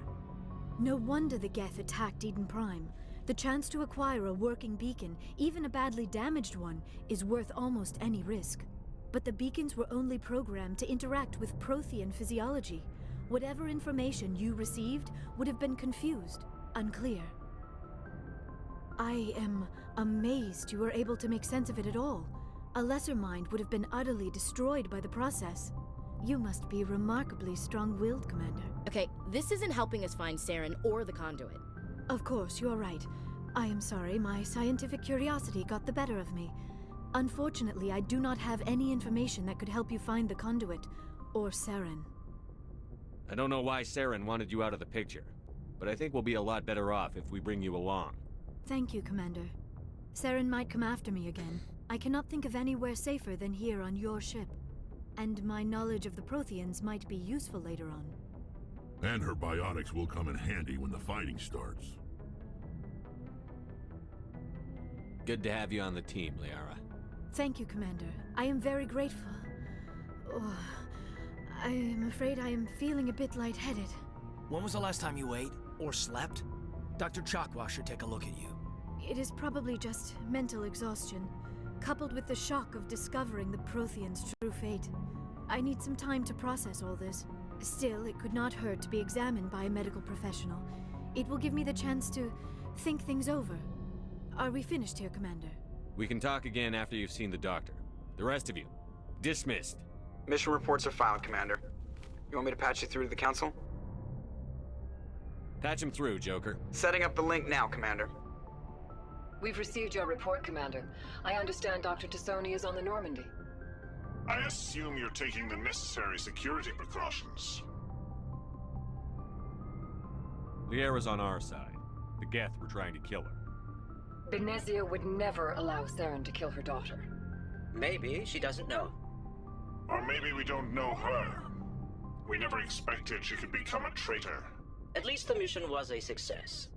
No wonder the Geth attacked Eden Prime. The chance to acquire a working beacon, even a badly damaged one, is worth almost any risk. But the beacons were only programmed to interact with Prothean physiology. Whatever information you received would have been confused, unclear. I am amazed you were able to make sense of it at all. A lesser mind would have been utterly destroyed by the process. You must be remarkably strong-willed, Commander. Okay, this isn't helping us find Saren or the conduit. Of course, you're right. I am sorry, my scientific curiosity got the better of me. Unfortunately, I do not have any information that could help you find the conduit, or Saren. I don't know why Saren wanted you out of the picture, but I think we'll be a lot better off if we bring you along. Thank you, Commander. Saren might come after me again. I cannot think of anywhere safer than here on your ship. And my knowledge of the Protheans might be useful later on. And her biotics will come in handy when the fighting starts. Good to have you on the team, Liara. Thank you, Commander. I am very grateful. Oh, I am afraid I am feeling a bit lightheaded. When was the last time you ate? Or slept? Dr. Chakwa should take a look at you. It is probably just mental exhaustion, coupled with the shock of discovering the Protheans' true fate. I need some time to process all this. Still, it could not hurt to be examined by a medical professional. It will give me the chance to think things over. Are we finished here, Commander? We can talk again after you've seen the doctor. The rest of you, dismissed. Mission reports are filed, Commander. You want me to patch you through to the Council? Patch him through, Joker. Setting up the link now, Commander. We've received your report, Commander. I understand Dr. Tassoni is on the Normandy. I assume you're taking the necessary security precautions. Liara's on our side. The Geth were trying to kill her. Benezia would never allow Saren to kill her daughter. Maybe she doesn't know. Or maybe we don't know her. We never expected she could become a traitor. At least the mission was a success.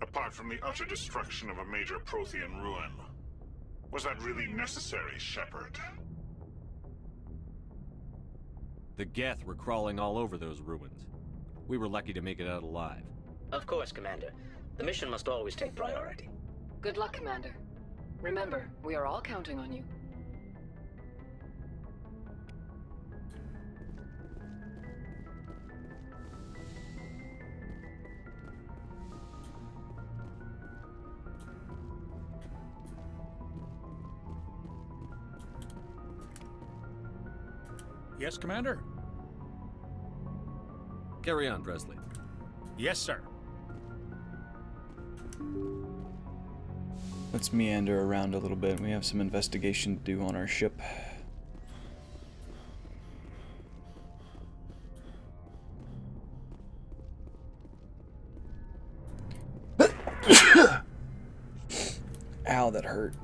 Apart from the utter destruction of a major Prothean ruin. Was that really necessary, Shepard? The Geth were crawling all over those ruins. We were lucky to make it out alive. Of course, Commander. The mission must always take priority. Good luck, Commander. Remember, we are all counting on you. Yes, Commander? Carry on, Presley. Yes, sir. Let's meander around a little bit. We have some investigation to do on our ship. Ow, that hurt.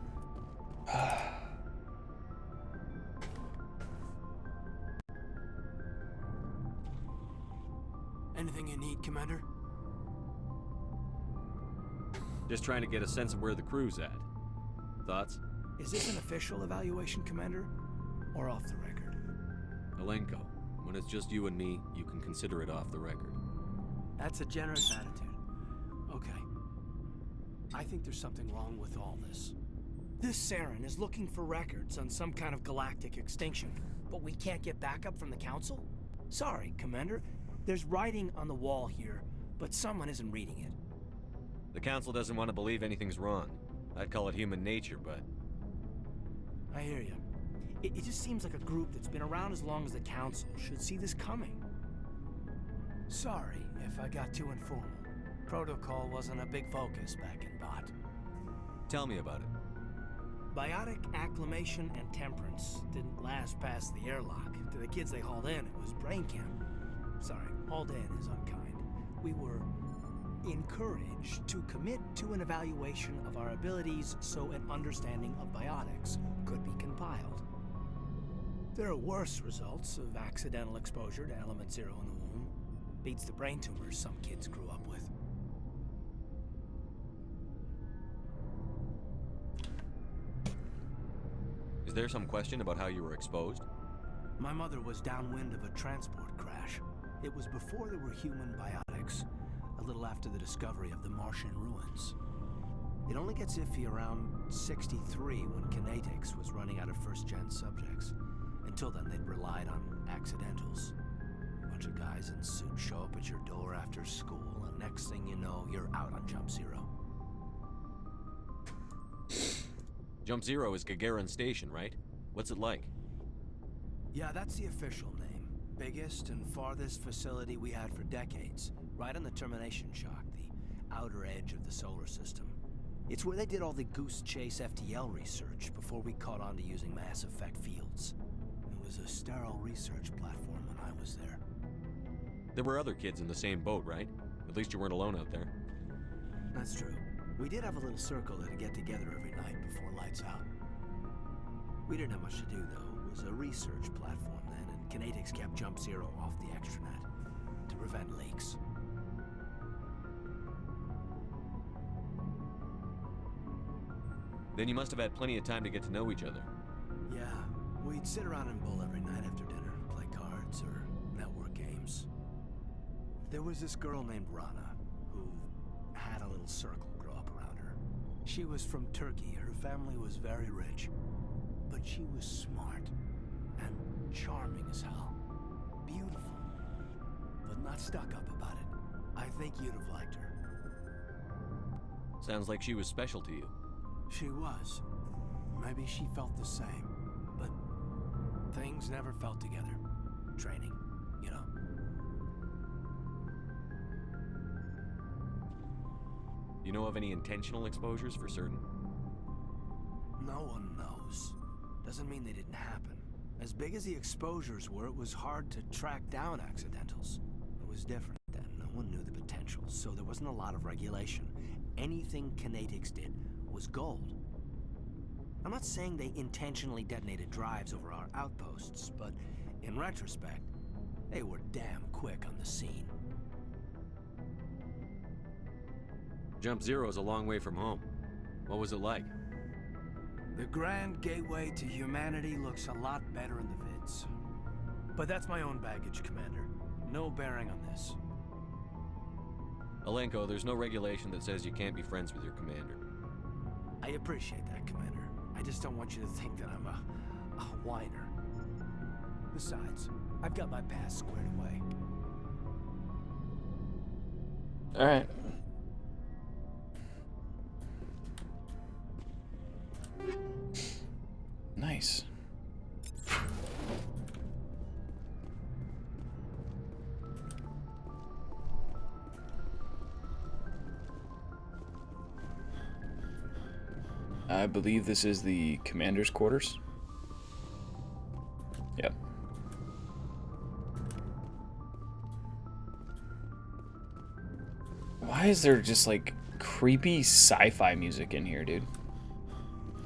Anything you need, Commander? Just trying to get a sense of where the crew's at. Thoughts? Is this an official evaluation, Commander? Or off the record? Alenko, when it's just you and me, you can consider it off the record. That's a generous attitude. Okay. I think there's something wrong with all this. This Saren is looking for records on some kind of galactic extinction, but we can't get backup from the Council? Sorry, Commander. There's writing on the wall here, but someone isn't reading it. The Council doesn't want to believe anything's wrong. I'd call it human nature, but... I hear you. It just seems like a group that's been around as long as the Council should see this coming. Sorry if I got too informal. Protocol wasn't a big focus back in Bot. Tell me about it. Biotic acclimation and temperance didn't last past the airlock. To the kids they hauled in, it was brain camp. Sorry, hauled in is unkind. We were encouraged to commit to an evaluation of our abilities so an understanding of biotics could be compiled. There are worse results of accidental exposure to Element Zero in the womb. Beats the brain tumors some kids grew up with. Is there some question about how you were exposed? My mother was downwind of a transport crash. It was before there were human biotics, a little after the discovery of the Martian ruins. It only gets iffy around 63 when Kinetics was running out of first-gen subjects. Until then, they'd relied on accidentals. A bunch of guys in suits show up at your door after school, and next thing you know, you're out on Jump Zero. Jump Zero is Gagarin Station, right? What's it like? Yeah, that's the official name. Biggest and farthest facility we had for decades. Right on the termination shock, the outer edge of the solar system. It's where they did all the Goose Chase FTL research before we caught on to using mass effect fields. It was a sterile research platform when I was there. There were other kids in the same boat, right? At least you weren't alone out there. That's true. We did have a little circle that'd get together every night before lights out. We didn't have much to do, though. It was a research platform then, and Kinetics kept Jump Zero off the extranet to prevent leaks. Then you must have had plenty of time to get to know each other. Yeah, we'd sit around and bull every night after dinner, play cards or network games. There was this girl named Rana, who had a little circle grow up around her. She was from Turkey, her family was very rich, but she was smart and charming as hell. Beautiful, but not stuck up about it. I think you'd have liked her. Sounds like she was special to you. She was. Maybe she felt the same, but things never felt together. Training, you know. You know of any intentional exposures for certain? No one knows. Doesn't mean they didn't happen. As big as the exposures were, it was hard to track down accidentals. It was different then. No one knew the potential, so there wasn't a lot of regulation. Anything Kinetics did was gold. I'm not saying they intentionally detonated drives over our outposts, but in retrospect, they were damn quick on the scene. Jump Zero is a long way from home. What was it like? The grand gateway to humanity looks a lot better in the vids. But that's my own baggage, Commander. No bearing on this. Alenko, there's no regulation that says you can't be friends with your commander. I appreciate that, Commander. I just don't want you to think that I'm a whiner. Besides, I've got my past squared away. Alright. Nice. I believe this is the commander's quarters. Yep. Why is there just like creepy sci-fi music in here, dude?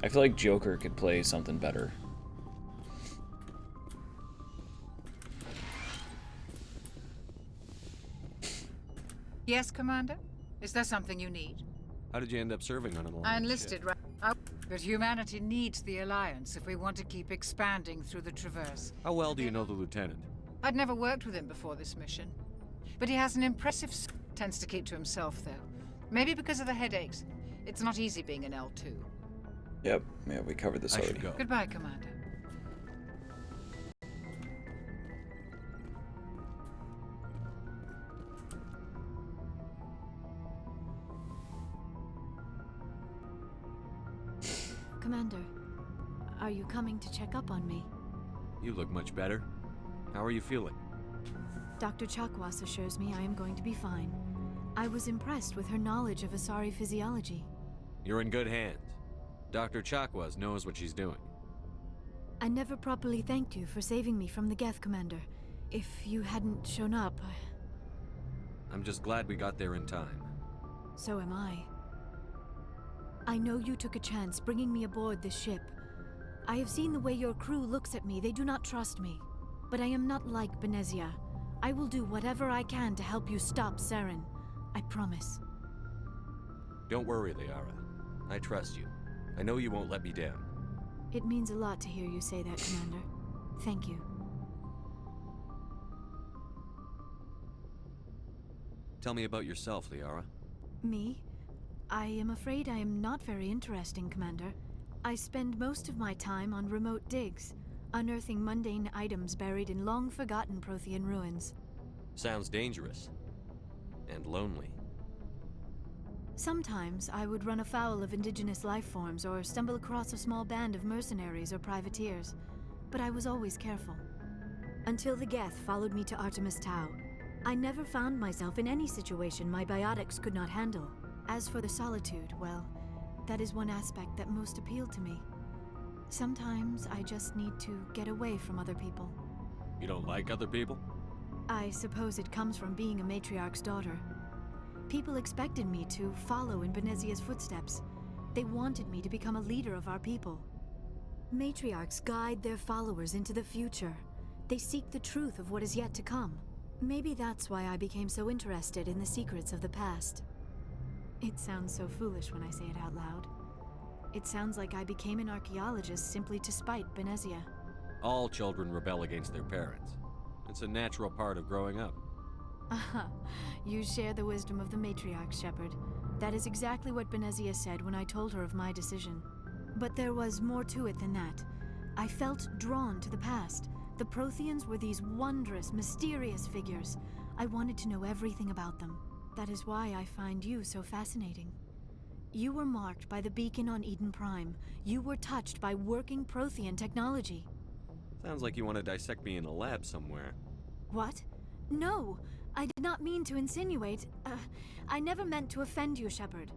I feel like Joker could play something better. Yes, Commander? Is there something you need? How did you end up serving on an Alliance I enlisted ship? right out, but humanity needs the Alliance if we want to keep expanding through the Traverse. How well do you know the lieutenant? I'd never worked with him before this mission. But he has an impressive tends to keep to himself, though. Maybe because of the headaches. It's not easy being an L2. Yep, yeah, we covered this already. Go. Goodbye, Commander. Commander, are you coming to check up on me? You look much better. How are you feeling? Dr. Chakwas assures me I am going to be fine. I was impressed with her knowledge of Asari physiology. You're in good hands. Dr. Chakwas knows what she's doing. I never properly thanked you for saving me from the Geth, Commander. If you hadn't shown up, I'm just glad we got there in time. so am I. I know you took a chance bringing me aboard this ship. I have seen the way your crew looks at me. They do not trust me. But I am not like Benezia. I will do whatever I can to help you stop Saren. I promise. Don't worry, Liara. I trust you. I know you won't let me down. It means a lot to hear you say that, Commander. Thank you. Tell me about yourself, Liara. Me? I am afraid I am not very interesting, Commander. I spend most of my time on remote digs, unearthing mundane items buried in long-forgotten Prothean ruins. Sounds dangerous. And lonely. Sometimes I would run afoul of indigenous life forms or stumble across a small band of mercenaries or privateers, but I was always careful. Until the Geth followed me to Artemis Tau, I never found myself in any situation my biotics could not handle. As for the solitude, well, that is one aspect that most appealed to me. Sometimes I just need to get away from other people. You don't like other people? I suppose it comes from being a matriarch's daughter. People expected me to follow in Benezia's footsteps. They wanted me to become a leader of our people. Matriarchs guide their followers into the future. They seek the truth of what is yet to come. Maybe that's why I became so interested in the secrets of the past. It sounds so foolish when I say it out loud. It sounds like I became an archaeologist simply to spite Benezia. All children rebel against their parents. It's a natural part of growing up. Aha, you share the wisdom of the matriarch, Shepard. That is exactly what Benezia said when I told her of my decision. But there was more to it than that. I felt drawn to the past. The Protheans were these wondrous, mysterious figures. I wanted to know everything about them. That is why I find you so fascinating. You were marked by the beacon on Eden Prime. You were touched by working Prothean technology. Sounds like you want to dissect me in a lab somewhere. What? No! I did not mean to insinuate. I never meant to offend you, Shepard.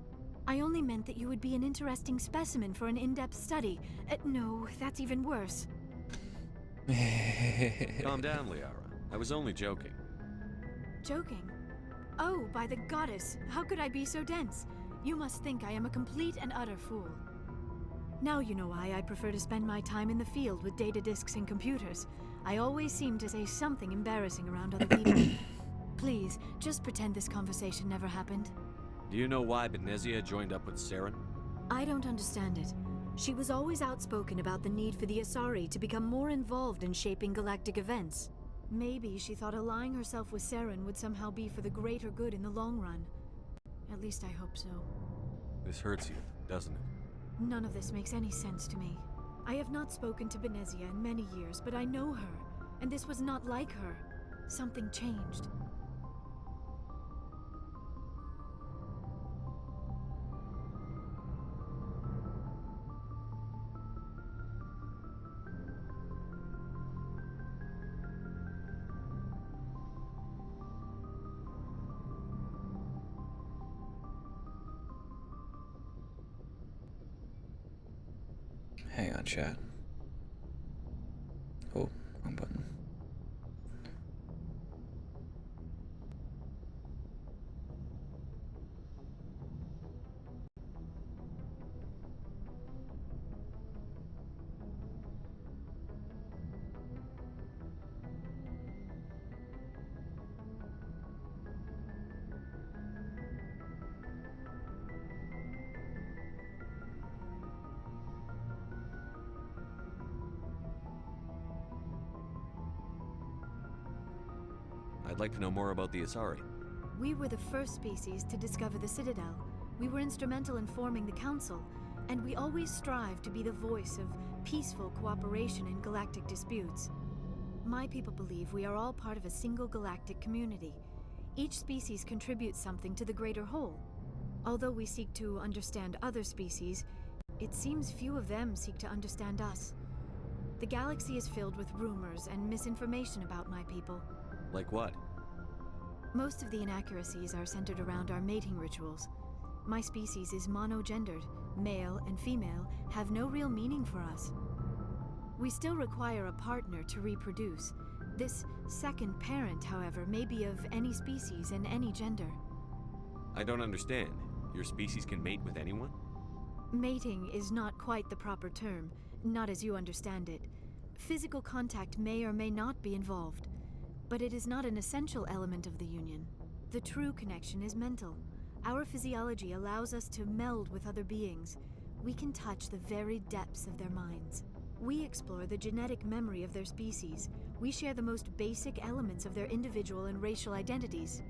I only meant that you would be an interesting specimen for an in-depth study. No, that's even worse. Calm down, Liara. I was only joking. Joking? Oh, by the goddess, how could I be so dense? You must think I am a complete and utter fool. Now you know why I prefer to spend my time in the field with data disks and computers. I always seem to say something embarrassing around other people. Please, just pretend this conversation never happened. Do you know why Benezia joined up with Saren? I don't understand it. She was always outspoken about the need for the Asari to become more involved in shaping galactic events. Maybe she thought allying herself with Saren would somehow be for the greater good in the long run. At least I hope so. This hurts you, doesn't it? None of this makes any sense to me. I have not spoken to Benezia in many years, but I know her, and this was not like her. Something changed. Hang on, chat. Oh, wrong button. I'd like to know more about the Asari. We were the first species to discover the Citadel. We were instrumental in forming the Council, and we always strive to be the voice of peaceful cooperation in galactic disputes. My people believe we are all part of a single galactic community. Each species contributes something to the greater whole. Although we seek to understand other species, it seems few of them seek to understand us. The galaxy is filled with rumors and misinformation about my people. Like what? Most of the inaccuracies are centered around our mating rituals. My species is monogendered. Male and female have no real meaning for us. We still require a partner to reproduce. This second parent, however, may be of any species and any gender. I don't understand. Your species can mate with anyone? Mating is not quite the proper term, not as you understand it. Physical contact may or may not be involved, but it is not an essential element of the union. The true connection is mental. Our physiology allows us to meld with other beings. We can touch the very depths of their minds. We explore the genetic memory of their species. We share the most basic elements of their individual and racial identities.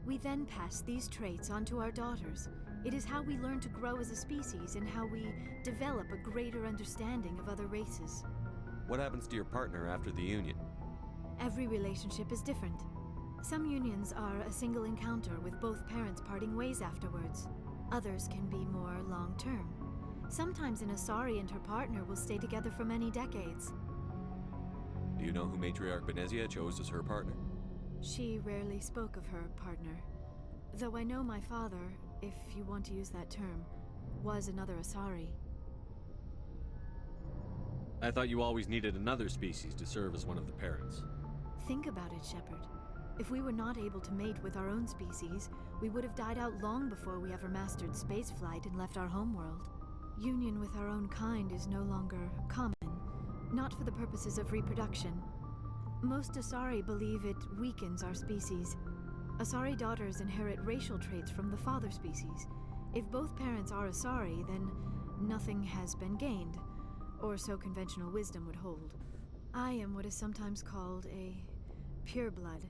We then pass these traits on to our daughters. It is how we learn to grow as a species and how we develop a greater understanding of other races. What happens to your partner after the union? Every relationship is different. Some unions are a single encounter with both parents parting ways afterwards. Others can be more long-term. Sometimes an Asari and her partner will stay together for many decades. Do you know who Matriarch Benezia chose as her partner? She rarely spoke of her partner. Though I know my father, if you want to use that term, was another Asari. I thought you always needed another species to serve as one of the parents. Think about it, Shepard. If we were not able to mate with our own species, we would have died out long before we ever mastered spaceflight and left our homeworld. Union with our own kind is no longer common, not for the purposes of reproduction. Most Asari believe it weakens our species. Asari daughters inherit racial traits from the father species. If both parents are Asari, then nothing has been gained, or so conventional wisdom would hold. I am what is sometimes called a pureblood.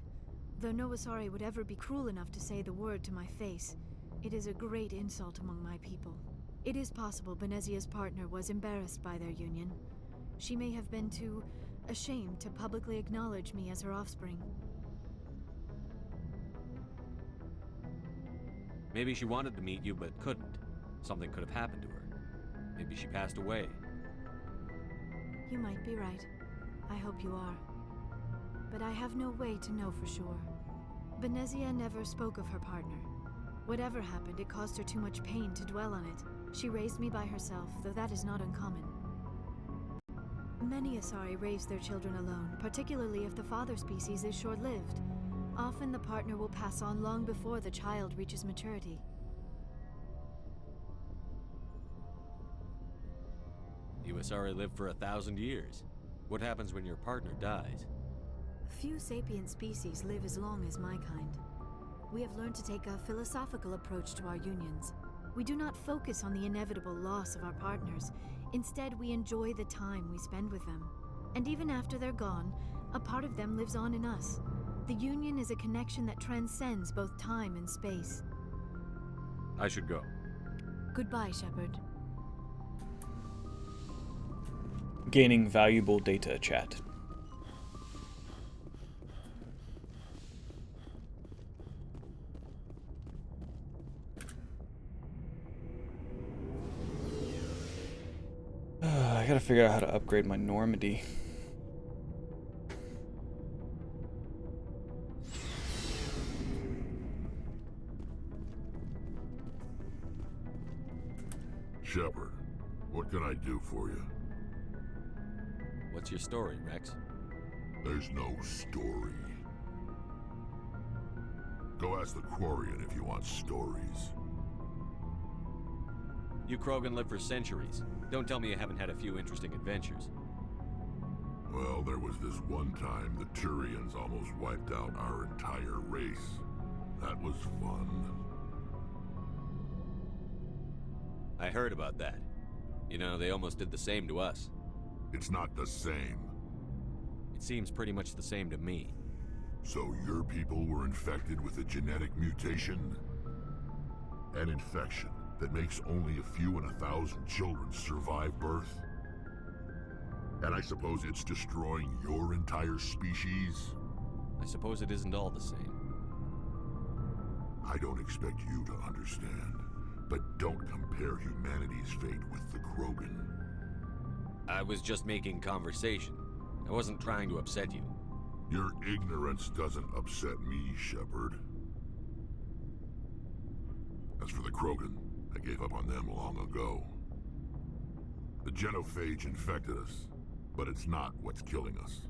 Though no Asari would ever be cruel enough to say the word to my face, it is a great insult among my people. It is possible Benezia's partner was embarrassed by their union. She may have been too ashamed to publicly acknowledge me as her offspring. Maybe she wanted to meet you but couldn't. Something could have happened to her. Maybe she passed away. You might be right. I hope you are. But I have no way to know for sure. Benezia never spoke of her partner. Whatever happened, it caused her too much pain to dwell on it. She raised me by herself, though that is not uncommon. Many Asari raise their children alone, particularly if the father species is short-lived. Often the partner will pass on long before the child reaches maturity. You Asari live for 1,000 years. What happens when your partner dies? Few sapient species live as long as my kind. We have learned to take a philosophical approach to our unions. We do not focus on the inevitable loss of our partners. Instead, we enjoy the time we spend with them. And even after they're gone, a part of them lives on in us. The union is a connection that transcends both time and space. I should go. Goodbye, Shepard. Gaining valuable data, chat. I gotta figure out how to upgrade my Normandy. Shepard, What can I do for you? What's your story, Rex? There's no story. Go ask the Quarian if you want stories. You Krogan live for centuries. Don't tell me you haven't had a few interesting adventures. Well, there was this one time the Turians almost wiped out our entire race. That was fun. I heard about that. You know, they almost did the same to us. It's not the same. It seems pretty much the same to me. So your people were infected with a genetic mutation? An infection that makes only a few in 1,000 children survive birth? And I suppose it's destroying your entire species? I suppose it isn't all the same. I don't expect you to understand, but don't compare humanity's fate with the Krogan. I was just making conversation. I wasn't trying to upset you. Your ignorance doesn't upset me, Shepard. As for the Krogan, I gave up on them long ago. The genophage infected us, but it's not what's killing us.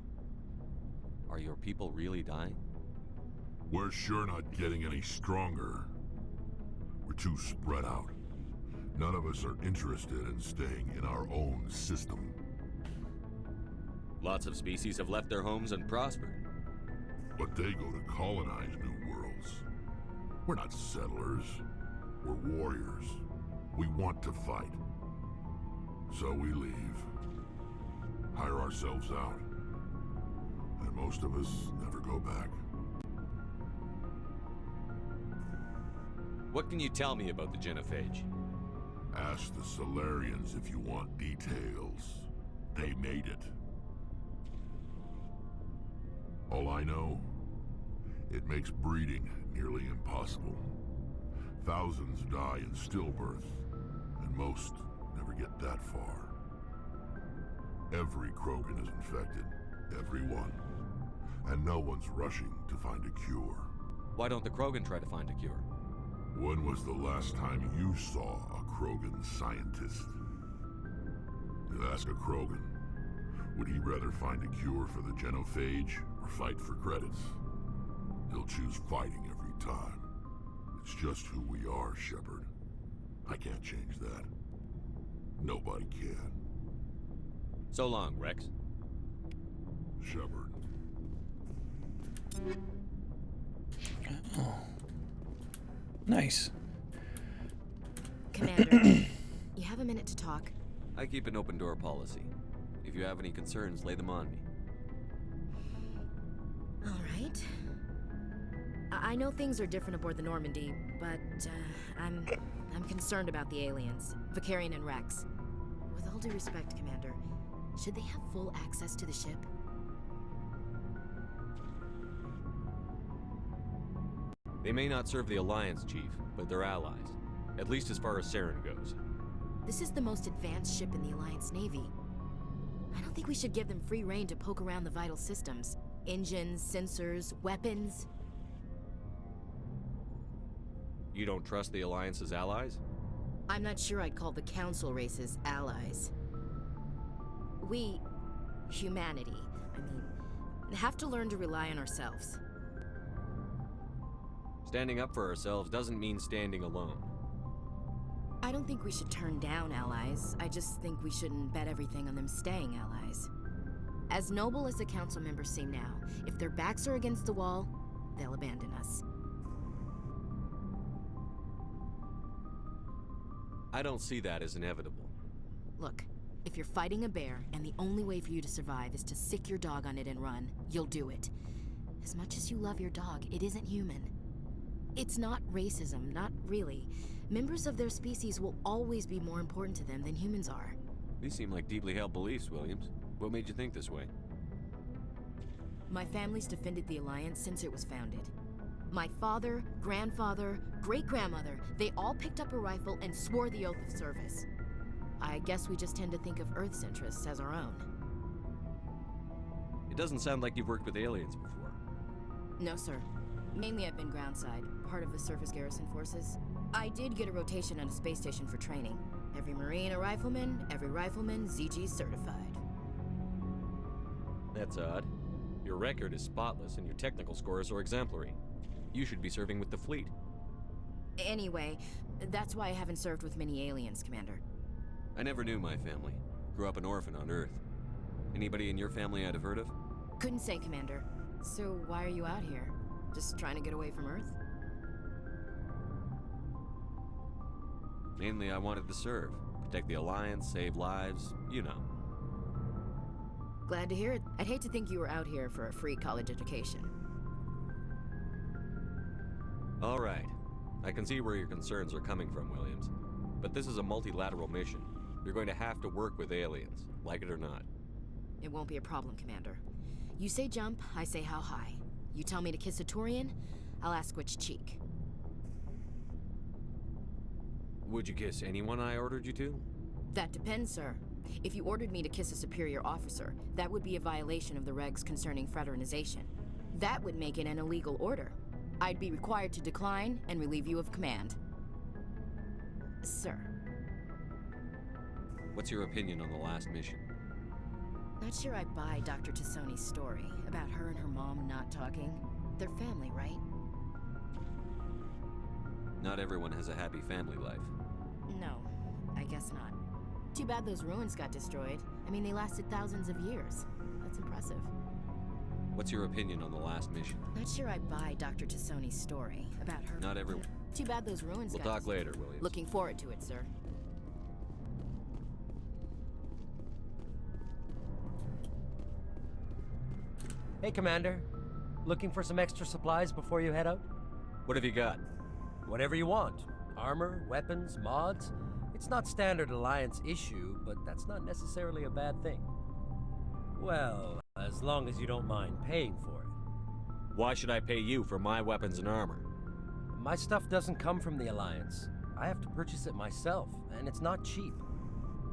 Are your people really dying? We're sure not getting any stronger. We're too spread out. None of us are interested in staying in our own system. Lots of species have left their homes and prospered. But they go to colonize new worlds. We're not settlers. We're warriors. We want to fight. So we leave. Hire ourselves out. And most of us never go back. What can you tell me about the genophage? Ask the Solarians if you want details. They made it. All I know, it makes breeding nearly impossible. Thousands die in stillbirth, and most never get that far. Every Krogan is infected, every one. And no one's rushing to find a cure. Why don't the Krogan try to find a cure? When was the last time you saw a Krogan scientist? You ask a Krogan, would he rather find a cure for the genophage or fight for credits? He'll choose fighting every time. It's just who we are, Shepard. I can't change that. Nobody can. So long, Rex. Shepard. Oh. Nice. Commander, you have a minute to talk. I keep an open door policy. If you have any concerns, lay them on me. All right. I know things are different aboard the Normandy, but I'm concerned about the aliens, Vakarian and Rex. With all due respect, Commander, should they have full access to the ship? They may not serve the Alliance, Chief, but they're allies. At least as far as Saren goes. This is the most advanced ship in the Alliance Navy. I don't think we should give them free rein to poke around the vital systems. Engines, sensors, weapons. You don't trust the Alliance's allies? I'm not sure I'd call the Council races allies. We, humanity, have to learn to rely on ourselves. Standing up for ourselves doesn't mean standing alone. I don't think we should turn down allies. I just think we shouldn't bet everything on them staying allies. As noble as the Council members seem now, if their backs are against the wall, they'll abandon us. I don't see that as inevitable. Look, if you're fighting a bear and the only way for you to survive is to sick your dog on it and run, you'll do it. As much as you love your dog, it isn't human. It's not racism, not really. Members of their species will always be more important to them than humans are. These seem like deeply held beliefs, Williams. What made you think this way? My family's defended the Alliance since it was founded. My father, grandfather, great-grandmother, they all picked up a rifle and swore the oath of service. I guess we just tend to think of Earth's interests as our own. It doesn't sound like you've worked with aliens before. No, sir. Mainly I've been groundside, part of the surface garrison forces. I did get a rotation on a space station for training. Every Marine a rifleman, every rifleman ZG certified. That's odd. Your record is spotless and your technical scores are exemplary. You should be serving with the fleet. Anyway, that's why I haven't served with many aliens, Commander. I never knew my family. Grew up an orphan on Earth. Anybody in your family I'd have heard of? Couldn't say, Commander. So why are you out here? Just trying to get away from Earth? Mainly I wanted to serve. Protect the Alliance, save lives, you know. Glad to hear it. I'd hate to think you were out here for a free college education. All right. I can see where your concerns are coming from, Williams. But this is a multilateral mission. You're going to have to work with aliens, like it or not. It won't be a problem, Commander. You say jump, I say how high. You tell me to kiss a Turian, I'll ask which cheek. Would you kiss anyone I ordered you to? That depends, sir. If you ordered me to kiss a superior officer, that would be a violation of the regs concerning fraternization. That would make it an illegal order. I'd be required to decline and relieve you of command. Sir. What's your opinion on the last mission? Not sure I buy Dr. Tassoni's story about her and her mom not talking. They're family, right? Not everyone has a happy family life. No, I guess not. Too bad those ruins got destroyed. I mean, they lasted thousands of years. That's impressive. What's your opinion on the last mission? Not sure I buy Dr. Tassoni's story about her. Not everyone. Too bad those ruins We'll got talk later, Williams. Looking forward to it, sir. Hey, Commander. Looking for some extra supplies before you head out? What have you got? Whatever you want. Armor, weapons, mods. It's not standard Alliance issue, but that's not necessarily a bad thing. Well, as long as you don't mind paying for it. Why should I pay you for my weapons and armor? My stuff doesn't come from the Alliance. I have to purchase it myself, and it's not cheap.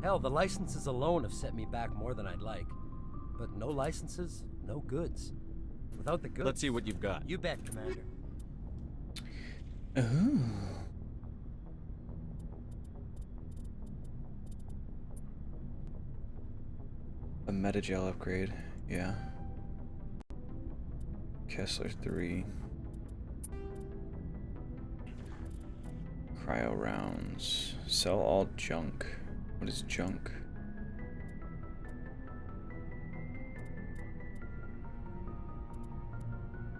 Hell, the licenses alone have set me back more than I'd like. But no licenses, no goods. Without the goods... Let's see what you've got. You bet, Commander. Ooh. A metagel upgrade, yeah. Kessler 3. Cryo rounds. Sell all junk. What is junk?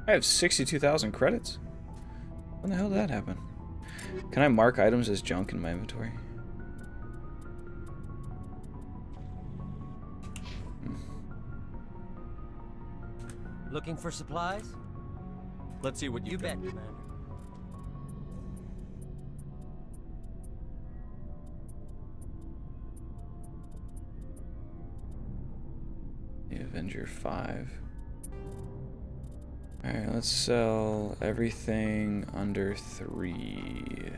I have 62,000 credits? When the hell did that happen? Can I mark items as junk in my inventory? Looking for supplies? Let's see what you bet, Commander. The Avenger 5. Alright, let's sell everything under 3.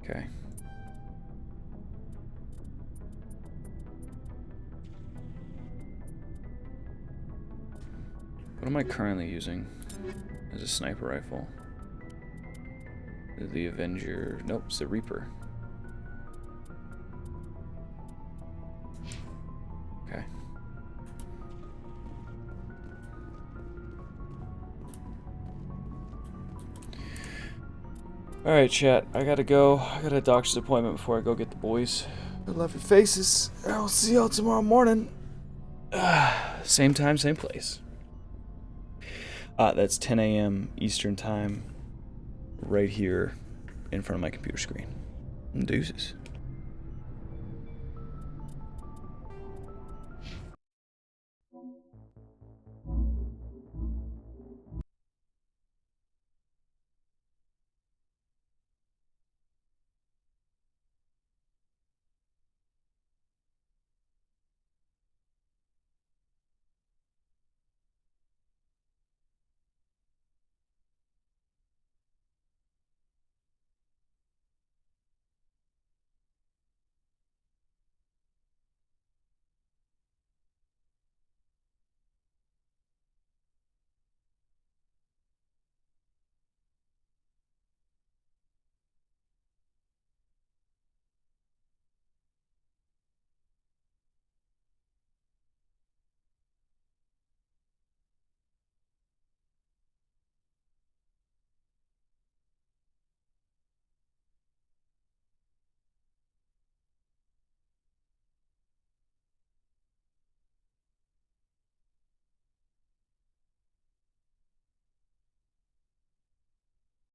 Okay. What am I currently using as a sniper rifle? The Avenger. Nope, it's the Reaper. Okay. Alright, chat. I gotta go. I got a doctor's appointment before I go get the boys. I love your faces. I'll see y'all tomorrow morning. Same time, same place. That's 10 a.m. Eastern time. Right here in front of my computer screen. Deuces.